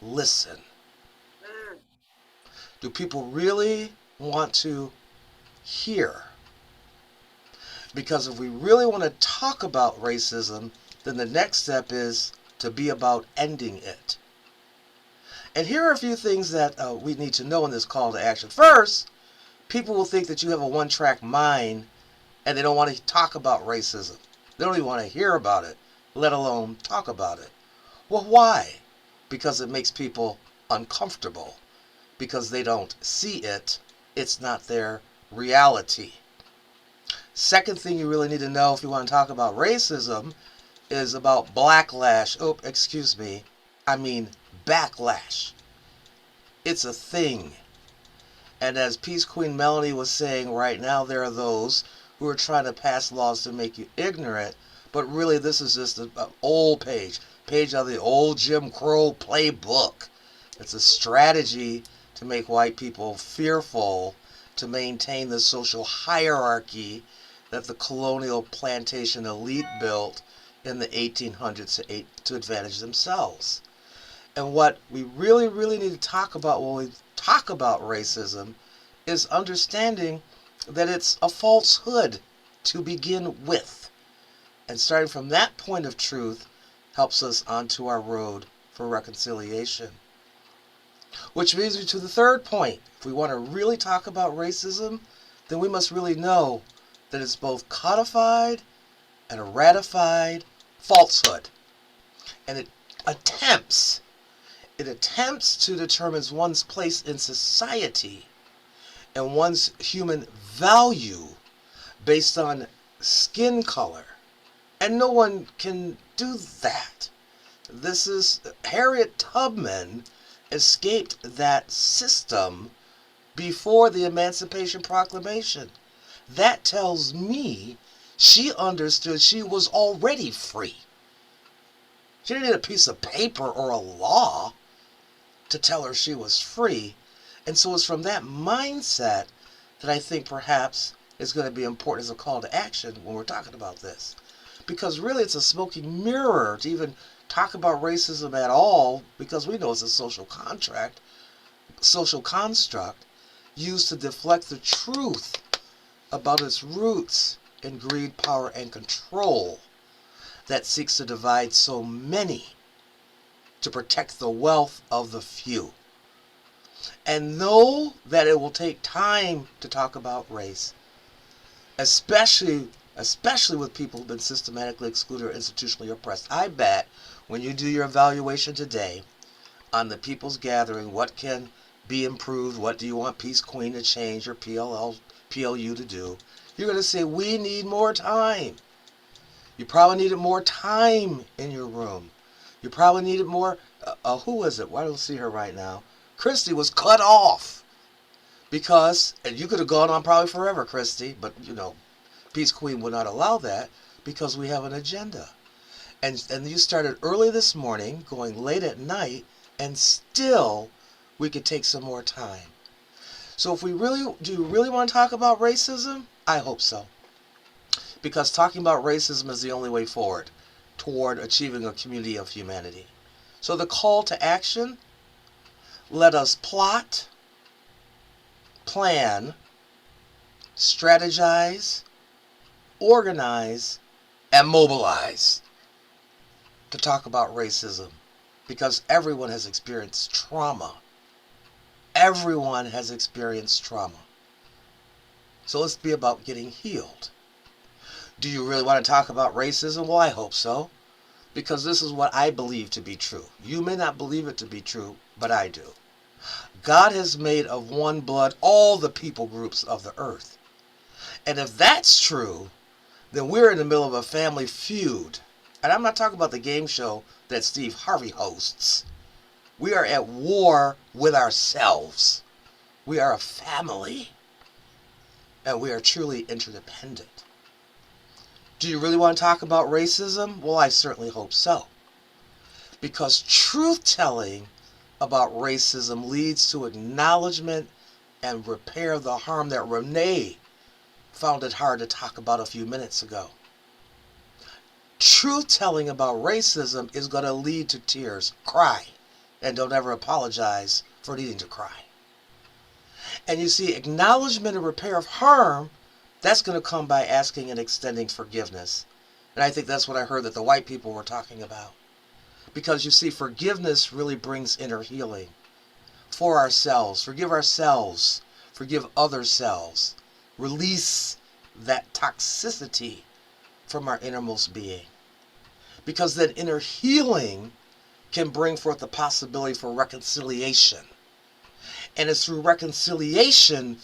listen? Do people really want to hear? Because if we really want to talk about racism, then the next step is to be about ending it. And here are a few things that we need to know in this call to action. First, people will think that you have a one-track mind and they don't want to talk about racism. They don't even want to hear about it, let alone talk about it. Well, why? Because it makes people uncomfortable. Because they don't see it. It's not their reality. Second thing you really need to know if you want to talk about racism is about backlash. Oh, excuse me. I mean backlash. It's a thing. And as Peace Queen Melannie was saying, right now there are those who are trying to pass laws to make you ignorant, but really this is just an old page of the old Jim Crow playbook. It's a strategy to make white people fearful, to maintain the social hierarchy that the colonial plantation elite built in the 1800s to advantage themselves. And what we really, really need to talk about when we talk about racism is understanding that it's a falsehood to begin with. And starting from that point of truth helps us onto our road for reconciliation. Which brings me to the third point. If we want to really talk about racism, then we must really know that it's both codified and a ratified falsehood. And it attempts to determine one's place in society and one's human value based on skin color. And no one can do that. This is Harriet Tubman escaped that system before the Emancipation Proclamation. That tells me she understood she was already free. She didn't need a piece of paper or a law to tell her she was free. And so it's from that mindset that I think perhaps is going to be important as a call to action when we're talking about this. Because really it's a smoking mirror to even talk about racism at all, because we know it's a social construct used to deflect the truth about its roots in greed, power, and control that seeks to divide so many to protect the wealth of the few. And know that it will take time to talk about race, especially with people who've been systematically excluded or institutionally oppressed. I bet when you do your evaluation today on the People's Gathering, what can be improved, what do you want Peace Queen to change or PLU to do, you're going to say, we need more time. You probably needed more time in your room. You probably needed more, who is it? Why don't I see her right now? Christy was cut off because, and you could have gone on probably forever, Christy, but you know, Peace Queen would not allow that because we have an agenda. And you started early this morning, going late at night, and still we could take some more time. So if we really, do you really want to talk about racism? I hope so. Because talking about racism is the only way forward toward achieving a community of humanity. So the call to action, let us plot, plan, strategize, organize, and mobilize to talk about racism, because everyone has experienced trauma. Everyone has experienced trauma. So let's be about getting healed. Do you really want to talk about racism? Well, I hope so, because this is what I believe to be true. You may not believe it to be true, but I do. God has made of one blood all the people groups of the earth. And if that's true, then we're in the middle of a family feud. And I'm not talking about the game show that Steve Harvey hosts. We are at war with ourselves. We are a family. And we are truly interdependent. Do you really want to talk about racism? Well, I certainly hope so. Because truth-telling about racism leads to acknowledgement and repair of the harm that Renee found it hard to talk about a few minutes ago. Truth-telling about racism is going to lead to tears. Cry. And don't ever apologize for needing to cry. And you see, acknowledgement and repair of harm, that's going to come by asking and extending forgiveness. And I think that's what I heard that the white people were talking about. Because you see, forgiveness really brings inner healing for ourselves. Forgive ourselves. Forgive other selves. Release that toxicity from our innermost being. Because then inner healing can bring forth the possibility for reconciliation. And it's through reconciliation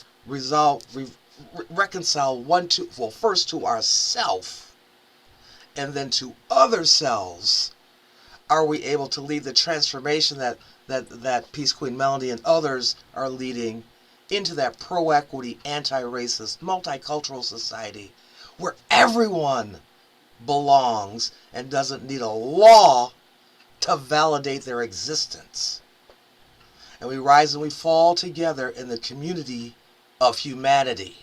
reconcile first to ourself and then to other selves are we able to lead the transformation that Peace Queen Melannie and others are leading into that pro-equity, anti-racist, multicultural society where everyone belongs and doesn't need a law to validate their existence. And we rise and we fall together in the community of humanity.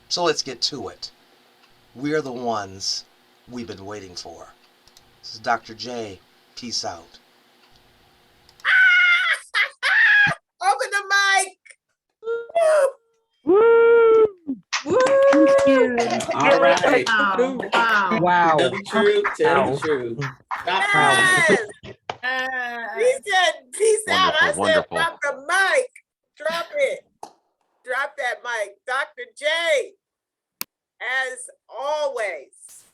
So let's get to it. We are the ones we've been waiting for. This is Dr. J. Peace out. Open the mic. Thank you. All right. Wow. Wow. Tell the truth. Tell the truth. Yes. He said, peace out. I Wonderful, said, wonderful. drop the mic. Drop it. Drop that mic. Dr. J, as always,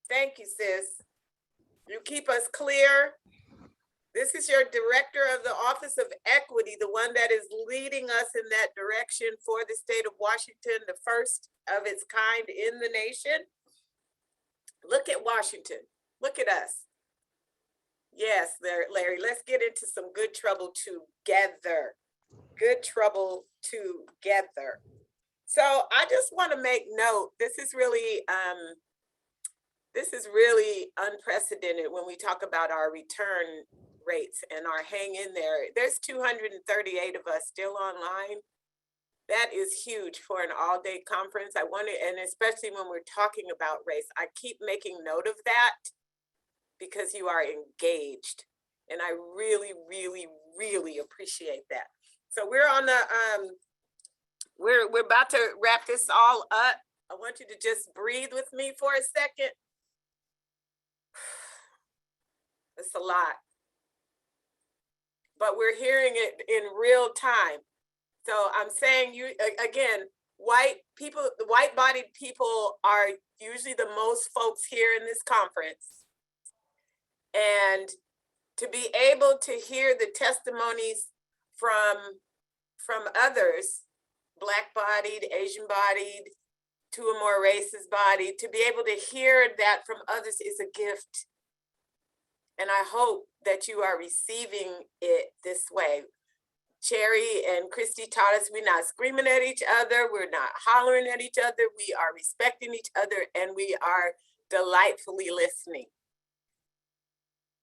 thank you, sis. You keep us clear. This is your director of the Office of Equity, the one that is leading us in that direction for the state of Washington, the first of its kind in the nation. Look at Washington. Look at us. Yes, Larry, let's get into some good trouble together. Good trouble together. So I just want to make note, this is really unprecedented when we talk about our return rates and our hang in there. There's 238 of us still online. That is huge for an all-day conference. I want to, and especially when we're talking about race, I keep making note of that because you are engaged. And I really, really, really appreciate that. So we're on the, we're about to wrap this all up. I want you to just breathe with me for a second. It's a lot. But we're hearing it in real time. So I'm saying you, again, white people, the white-bodied people are usually the most folks here in this conference. And to be able to hear the testimonies from others, Black-bodied, Asian-bodied, two or more races bodied, to be able to hear that from others is a gift. And I hope that you are receiving it this way. Cherry and Christy taught us we're not screaming at each other, we're not hollering at each other, we are respecting each other, and we are delightfully listening.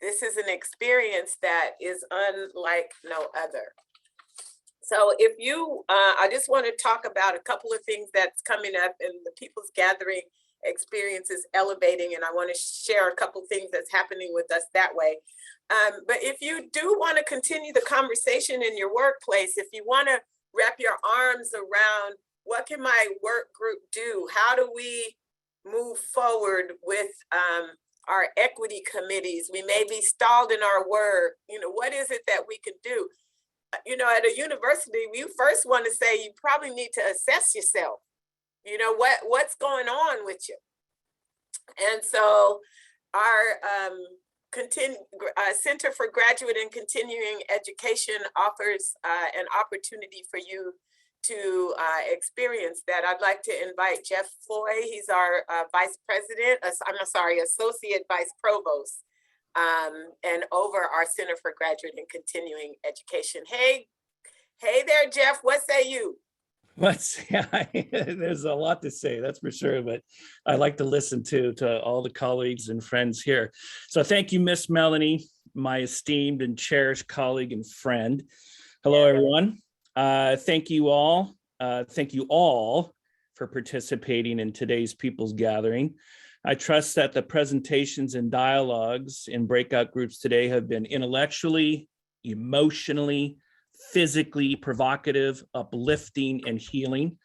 This is an experience that is unlike no other. So if you, I just want to talk about a couple of things that's coming up, and the People's Gathering experience is elevating, and I want to share a couple of things that's happening with us that way. But if you do want to continue the conversation in your workplace, if you want to wrap your arms around what can my work group do, how do we move forward with our equity committees, we may be stalled in our work, you know, what is it that we can do? You know, at a university, you first want to say you probably need to assess yourself. You know, what's going on with you? And so our Center for Graduate and Continuing Education offers an opportunity for you to experience that. I'd like to invite Jeff Foy. He's our Vice President, Associate Vice Provost, and over our Center for Graduate and Continuing Education. Hey there, Jeff, what say you? There's a lot to say, that's for sure, but I like to listen to all the colleagues and friends here. So thank you, Miss Melannie, my esteemed and cherished colleague and friend. Hello, everyone. Thank you all for participating in today's People's Gathering. I trust that the presentations and dialogues in breakout groups today have been intellectually, emotionally, physically provocative, uplifting, and healing.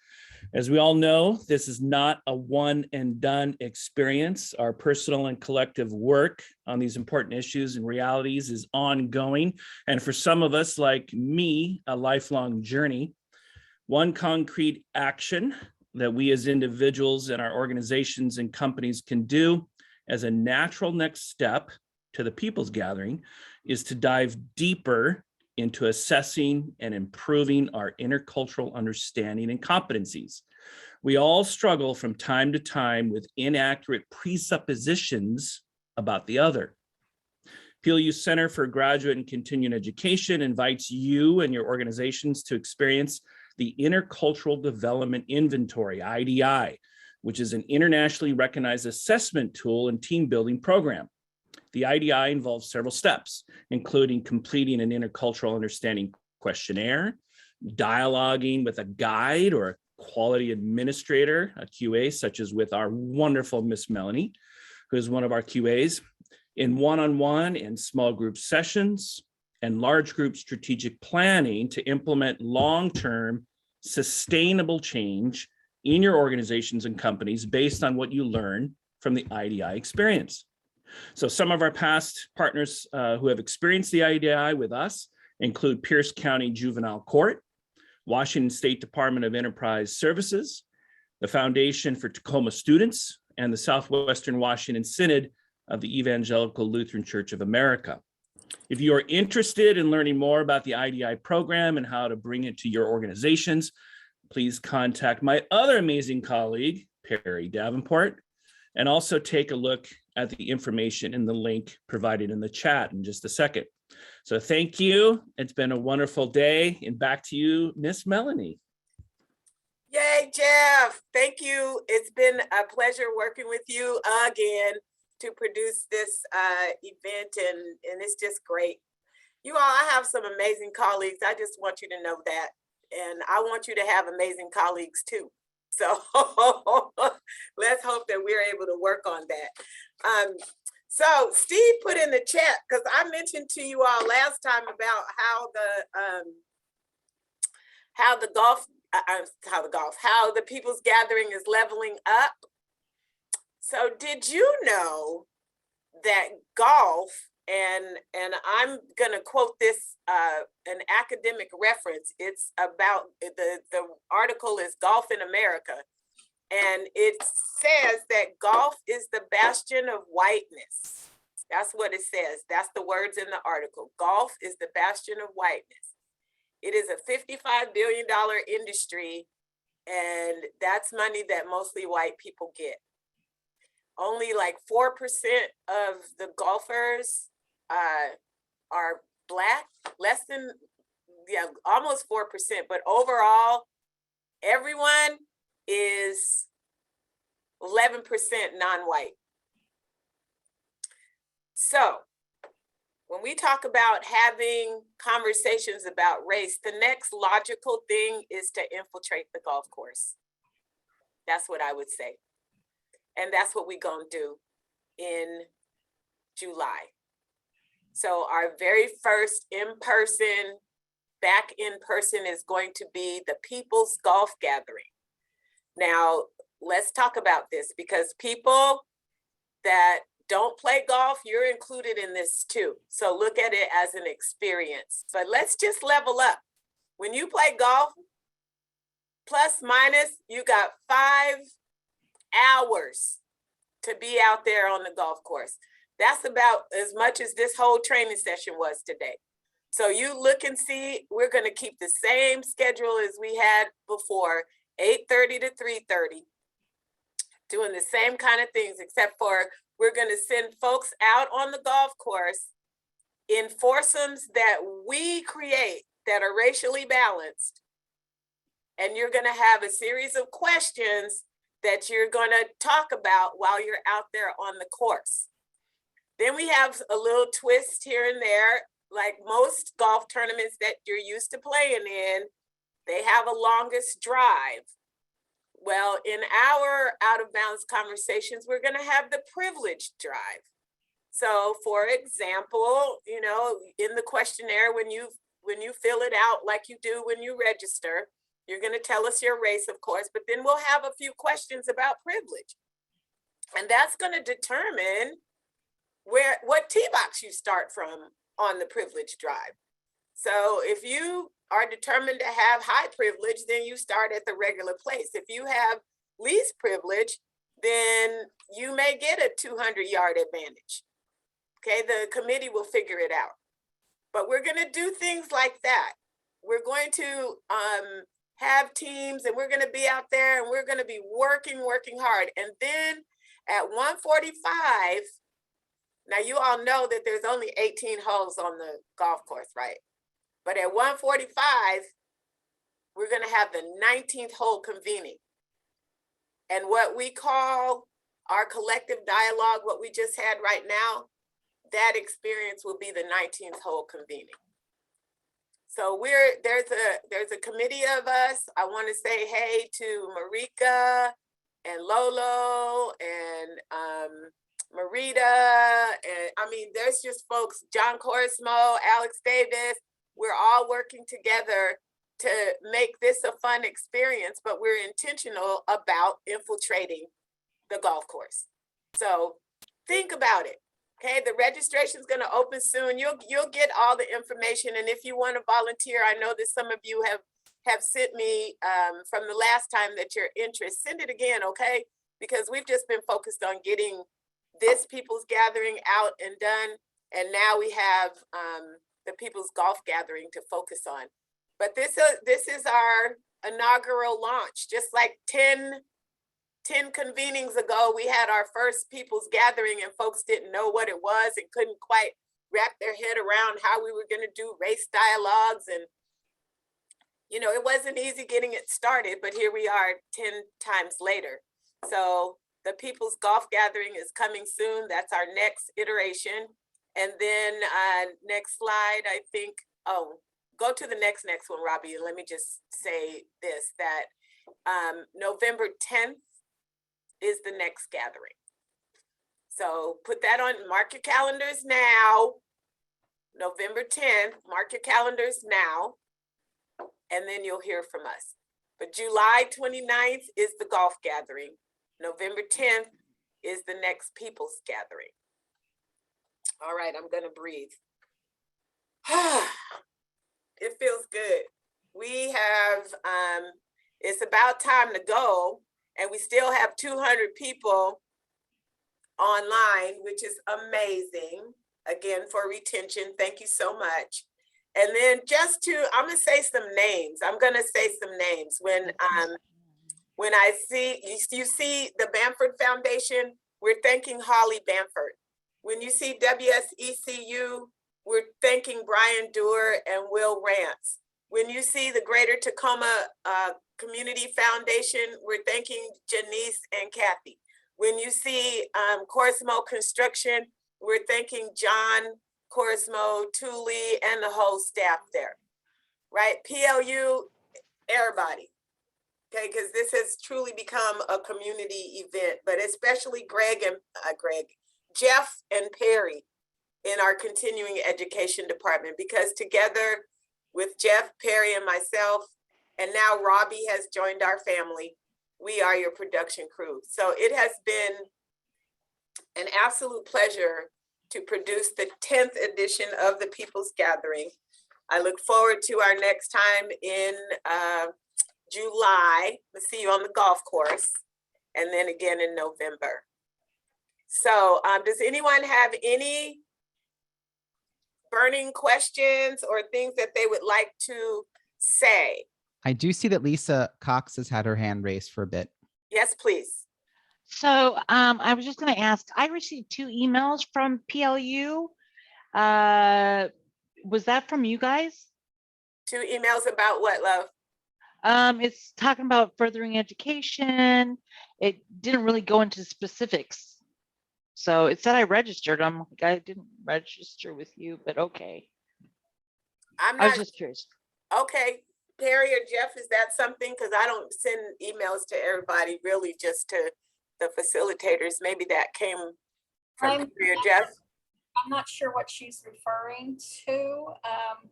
As we all know, this is not a one and done experience. Our personal and collective work on these important issues and realities is ongoing. And for some of us, like me, a lifelong journey. One concrete action that we as individuals and our organizations and companies can do as a natural next step to the People's Gathering is to dive deeper into assessing and improving our intercultural understanding and competencies. We all struggle from time to time with inaccurate presuppositions about the other. PLU Center for Graduate and Continuing Education invites you and your organizations to experience the Intercultural Development Inventory, IDI, which is an internationally recognized assessment tool and team building program. The IDI involves several steps, including completing an intercultural understanding questionnaire, dialoguing with a guide or a quality administrator, a QA, such as with our wonderful Miss Melannie, who is one of our QAs, in one-on-one and small group sessions, and large group strategic planning to implement long-term sustainable change in your organizations and companies based on what you learn from the IDI experience. So some of our past partners who have experienced the IDI with us include Pierce County Juvenile Court, Washington State Department of Enterprise Services, the Foundation for Tacoma Students, and the Southwestern Washington Synod of the Evangelical Lutheran Church of America. If you are interested in learning more about the IDI program and how to bring it to your organizations, please contact my other amazing colleague, Perry Davenport, and also take a look at the information in the link provided in the chat in just a second. So thank you. It's been a wonderful day, and back to you, Miss Melannie. Yay, Jeff. Thank you. It's been a pleasure working with you again to produce this event, and it's just great. You all, I have some amazing colleagues. I just want you to know that. And I want you to have amazing colleagues too. So let's hope that we're able to work on that. So Steve put in the chat, because I mentioned to you all last time about how the People's Gathering is leveling up. So did you know that golf, and I'm going to quote this, an academic reference. It's about, the article is Golf in America. And it says that golf is the bastion of whiteness. That's what it says. That's the words in the article. Golf is the bastion of whiteness. It is a $55 billion industry, and that's money that mostly white people get. Only like 4% of the golfers are Black, less than, yeah, almost 4%, but overall, everyone is 11% non-white. So when we talk about having conversations about race, the next logical thing is to infiltrate the golf course. That's what I would say. And that's what we're gonna do in July. So our very first back in person is going to be the People's Golf Gathering. Now, let's talk about this, because people that don't play golf, you're included in this too. So look at it as an experience, but let's just level up. When you play golf, plus minus, you got 5 hours to be out there on the golf course. That's about as much as this whole training session was today. So you look and see, we're gonna keep the same schedule as we had before, 8:30 to 3:30, doing the same kind of things, except for we're gonna send folks out on the golf course in foursomes that we create that are racially balanced. And you're gonna have a series of questions that you're gonna talk about while you're out there on the course. Then we have a little twist here and there, like most golf tournaments that you're used to playing in, they have a longest drive. Well, in our out of bounds conversations, we're gonna have the privileged drive. So for example, you know, in the questionnaire, when you fill it out like you do when you register, you're gonna tell us your race, of course, but then we'll have a few questions about privilege. And that's gonna determine what tee box you start from on the privilege drive. So if you are determined to have high privilege, then you start at the regular place. If you have least privilege, then you may get a 200-yard advantage. Okay, the committee will figure it out. But we're gonna do things like that. We're going to have teams, and we're gonna be out there, and we're gonna be working hard. And then at 1:45, now you all know that there's only 18 holes on the golf course, right? But at 1:45, we're gonna have the 19th hole convening. And what we call our collective dialogue, what we just had right now, that experience will be the 19th hole convening. So there's a committee of us. I want to say hey to Marika and Lolo and Marita, and I mean, there's just folks, John Corismo, Alex Davis. We're all working together to make this a fun experience, but we're intentional about infiltrating the golf course. So think about it. Okay, the registration is going to open soon. You'll get all the information, and if you want to volunteer, I know that some of you have sent me from the last time that you're interested. Send it again, okay? Because we've just been focused on getting this People's Gathering out and done, and now we have the People's Golf Gathering to focus on. But this is our inaugural launch. Just like 10 convenings ago, we had our first People's Gathering, and folks didn't know what it was and couldn't quite wrap their head around how we were going to do race dialogues. And, you know, it wasn't easy getting it started, but here we are 10 times later. So the People's Golf Gathering is coming soon. That's our next iteration. And then next slide, I think, go to the next one, Robbie. Let me just say this, that November 10th is the next gathering. So put that on, mark your calendars now. November 10th, mark your calendars now, and then you'll hear from us. But July 29th is the golf gathering. November 10th is the next People's Gathering. All right, I'm gonna breathe. It feels good. We have, it's about time to go, and we still have 200 people online, which is amazing. Again, for retention, thank you so much. And then I'm gonna say some names. When I see, you see the Bamford Foundation, we're thanking Holly Bamford. When you see WSECU, we're thanking Brian Doerr and Will Rance. When you see the Greater Tacoma Community Foundation, we're thanking Janice and Kathy. When you see Corismo Construction, we're thanking John, Corismo, Thule, and the whole staff there, right? PLU, everybody, okay? Because this has truly become a community event, but especially Jeff and Perry in our continuing education department, because together with Jeff, Perry, and myself, and now Robbie has joined our family, we are your production crew. So it has been an absolute pleasure to produce the 10th edition of the People's Gathering. I look forward to our next time in July. We'll see you on the golf course, and then again in November. So does anyone have any burning questions or things that they would like to say? I do see that Lisa Cox has had her hand raised for a bit. Yes, please. So I was just going to ask, I received 2 emails from PLU. Was that from you guys? 2 emails about what, love? It's talking about furthering education. It didn't really go into specifics. So it said I registered. I'm like, I didn't register with you, but okay. I was just curious. Okay, Perry or Jeff, is that something? Because I don't send emails to everybody, really just to the facilitators. Maybe that came from Perry or Jeff. I'm not sure what she's referring to.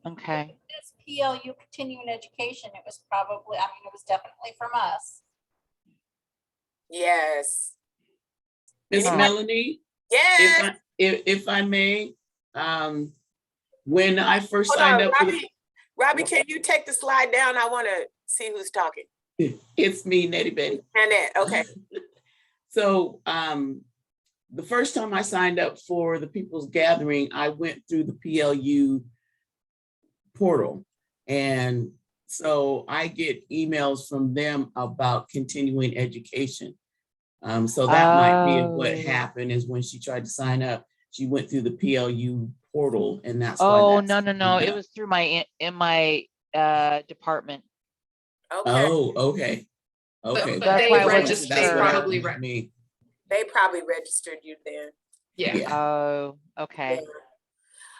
Okay. This PLU continuing education, it was probably, I mean, it was definitely from us. Yes. Miss Melannie? Yes. If I may, when I first Hold signed on, up Robbie, can you take the slide down? I want to see who's talking. It's me, Nettie Betty. Annette, okay. So the first time I signed up for the People's Gathering, I went through the PLU portal. And so I get emails from them about continuing education. So that might be what happened, is when she tried to sign up, she went through the PLU portal, and that's why. Oh, no. It was through my department. Okay. Oh, okay. Okay. That's they why I registered. wasn't sure. Probably me. They probably registered you then. Yeah. Oh, okay. Yeah.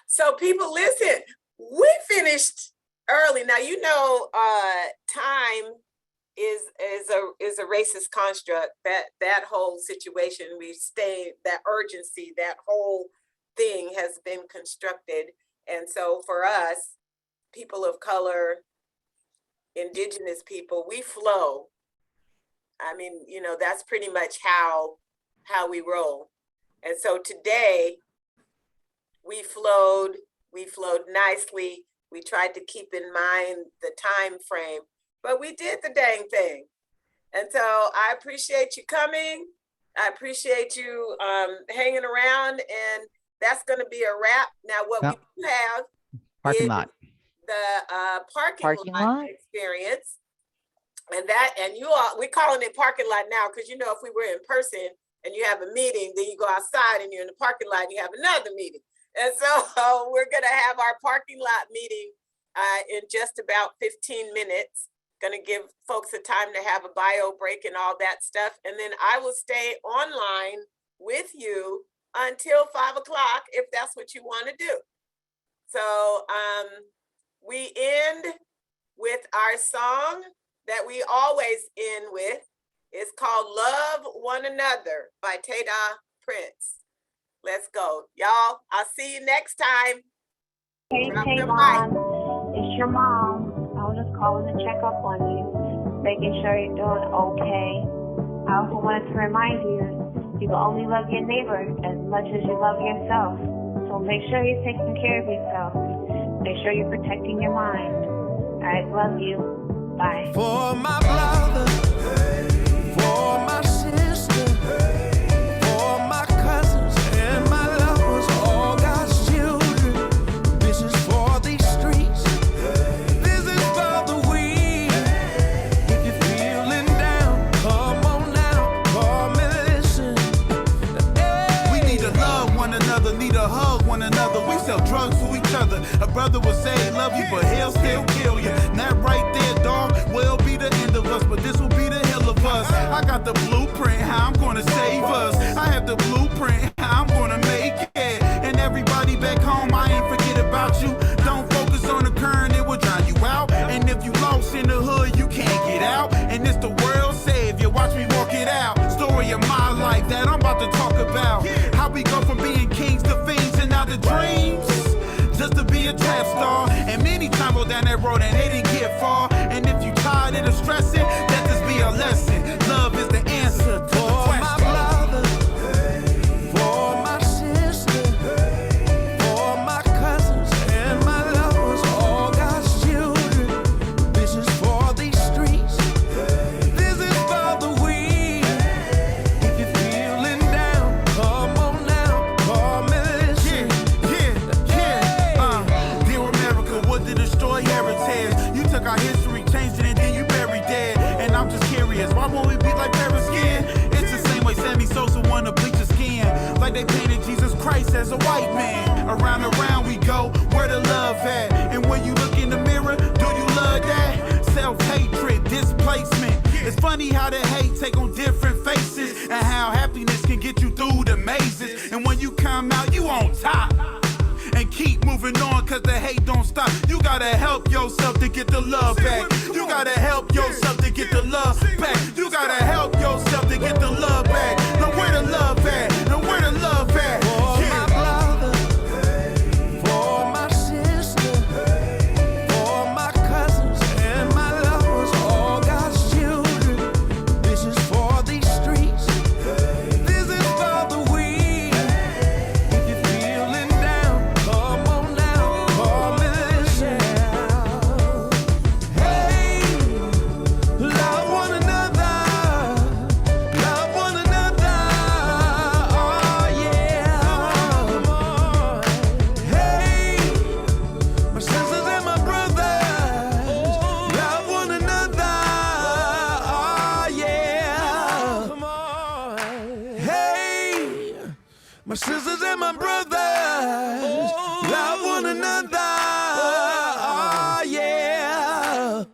So people, listen, we finished early. Now, you know, time is a racist construct. That whole situation, we stay, that urgency, that whole thing has been constructed. And so for us, people of color, Indigenous people, we flow. I mean, you know, that's pretty much how we roll. And so today we flowed nicely. We tried to keep in mind the time frame, but we did the dang thing. And so I appreciate you coming. I appreciate you hanging around, and that's going to be a wrap. Now, what we do have Parking lot. The parking lot experience. And you all, we're calling it parking lot now, because, you know, if we were in person and you have a meeting, then you go outside and you're in the parking lot and you have another meeting. And so we're going to have our parking lot meeting in just about 15 minutes. Going to give folks a time to have a bio break and all that stuff. And then I will stay online with you until 5 o'clock, if that's what you want to do. So we end with our song that we always end with. It's called Love One Another by Tada Prince. Let's go. Y'all, I'll see you next time. Hey, Mom. It's your mom. I was just calling to check up on you, making sure you're doing okay. I also wanted to remind you, you can only love your neighbor as much as you love yourself. So make sure you're taking care of yourself. Make sure you're protecting your mind. All right, love you. Bye. For my brother, for my sister, for my cousin. brother will say he love you, but he'll still kill you. And that right there, dog, will be the end of us, but this will be the hill of us. I got the blueprint, how I'm gonna save us. I have the blueprint, how I'm gonna make it. And everybody back home, I ain't forget about you. Don't focus on the current, it will drown you out. And if you lost in the hood, you can't get out. And it's the world savior, watch me walk it out. Story of my life that I'm about to talk about. How we go from being kings to fiends and now the dreams. Just to be a trap star. And many times go down that road and they didn't get far. And if you tired of the stressing, let this be a lesson. Love is the answer to the question. My brother, for my sister, for my cousins and my lovers, all God's children. This is for these streets. This is for the weak. If you're feeling down, come on now, call me, listen. Dear America, what to destroy heritage? You took our history, changed it, and then you buried it. And I'm just curious, why won't we be like Paris skin? It's the same way Sammy Sosa wanna bleach his skin. Like they painted Jesus Christ as a white man. Around and around we go, where the love at? And when you look in the mirror, do you love that? Self-hatred, displacement. It's funny how the hate take on different faces, and how happiness can get you through the mazes. And when you come out, you on top. And keep moving on, cause the hate don't stop. You gotta help yourself to get the love back. You gotta help yourself to get the love back. You gotta help yourself to get the love back. Now where the love at? Now where the love at? For my sister, for my cousins and my lovers, all God's children. This is for these streets. This is for the weak. If you're feeling down, come on now, call me, listen. Hey, love one another, love one another. Oh yeah, come on. Hey, my sisters and my brothers, love one another. Oh yeah, come on. Hey, my sisters and my brothers, love one another. Oh yeah.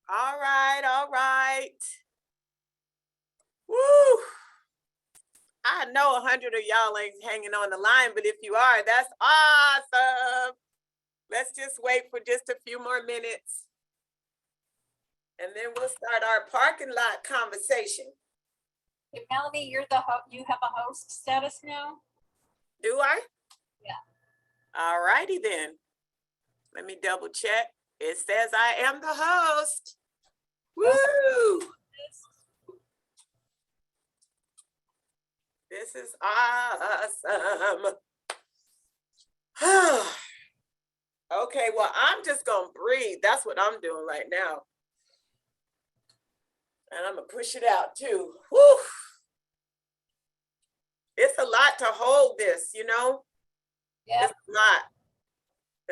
All right, all right. Woo! I know 100 of y'all ain't hanging on the line, but if you are, that's awesome. Let's just wait for just a few more minutes. And then we'll start our parking lot conversation. Hey, Melannie, you have a host status now? Do I? Yeah. All righty then. Let me double check. It says I am the host. Woo! This is awesome. Okay, well, I'm just gonna breathe. That's what I'm doing right now. And I'm gonna push it out too. Woo! It's a lot to hold this, you know? Yeah. It's a lot.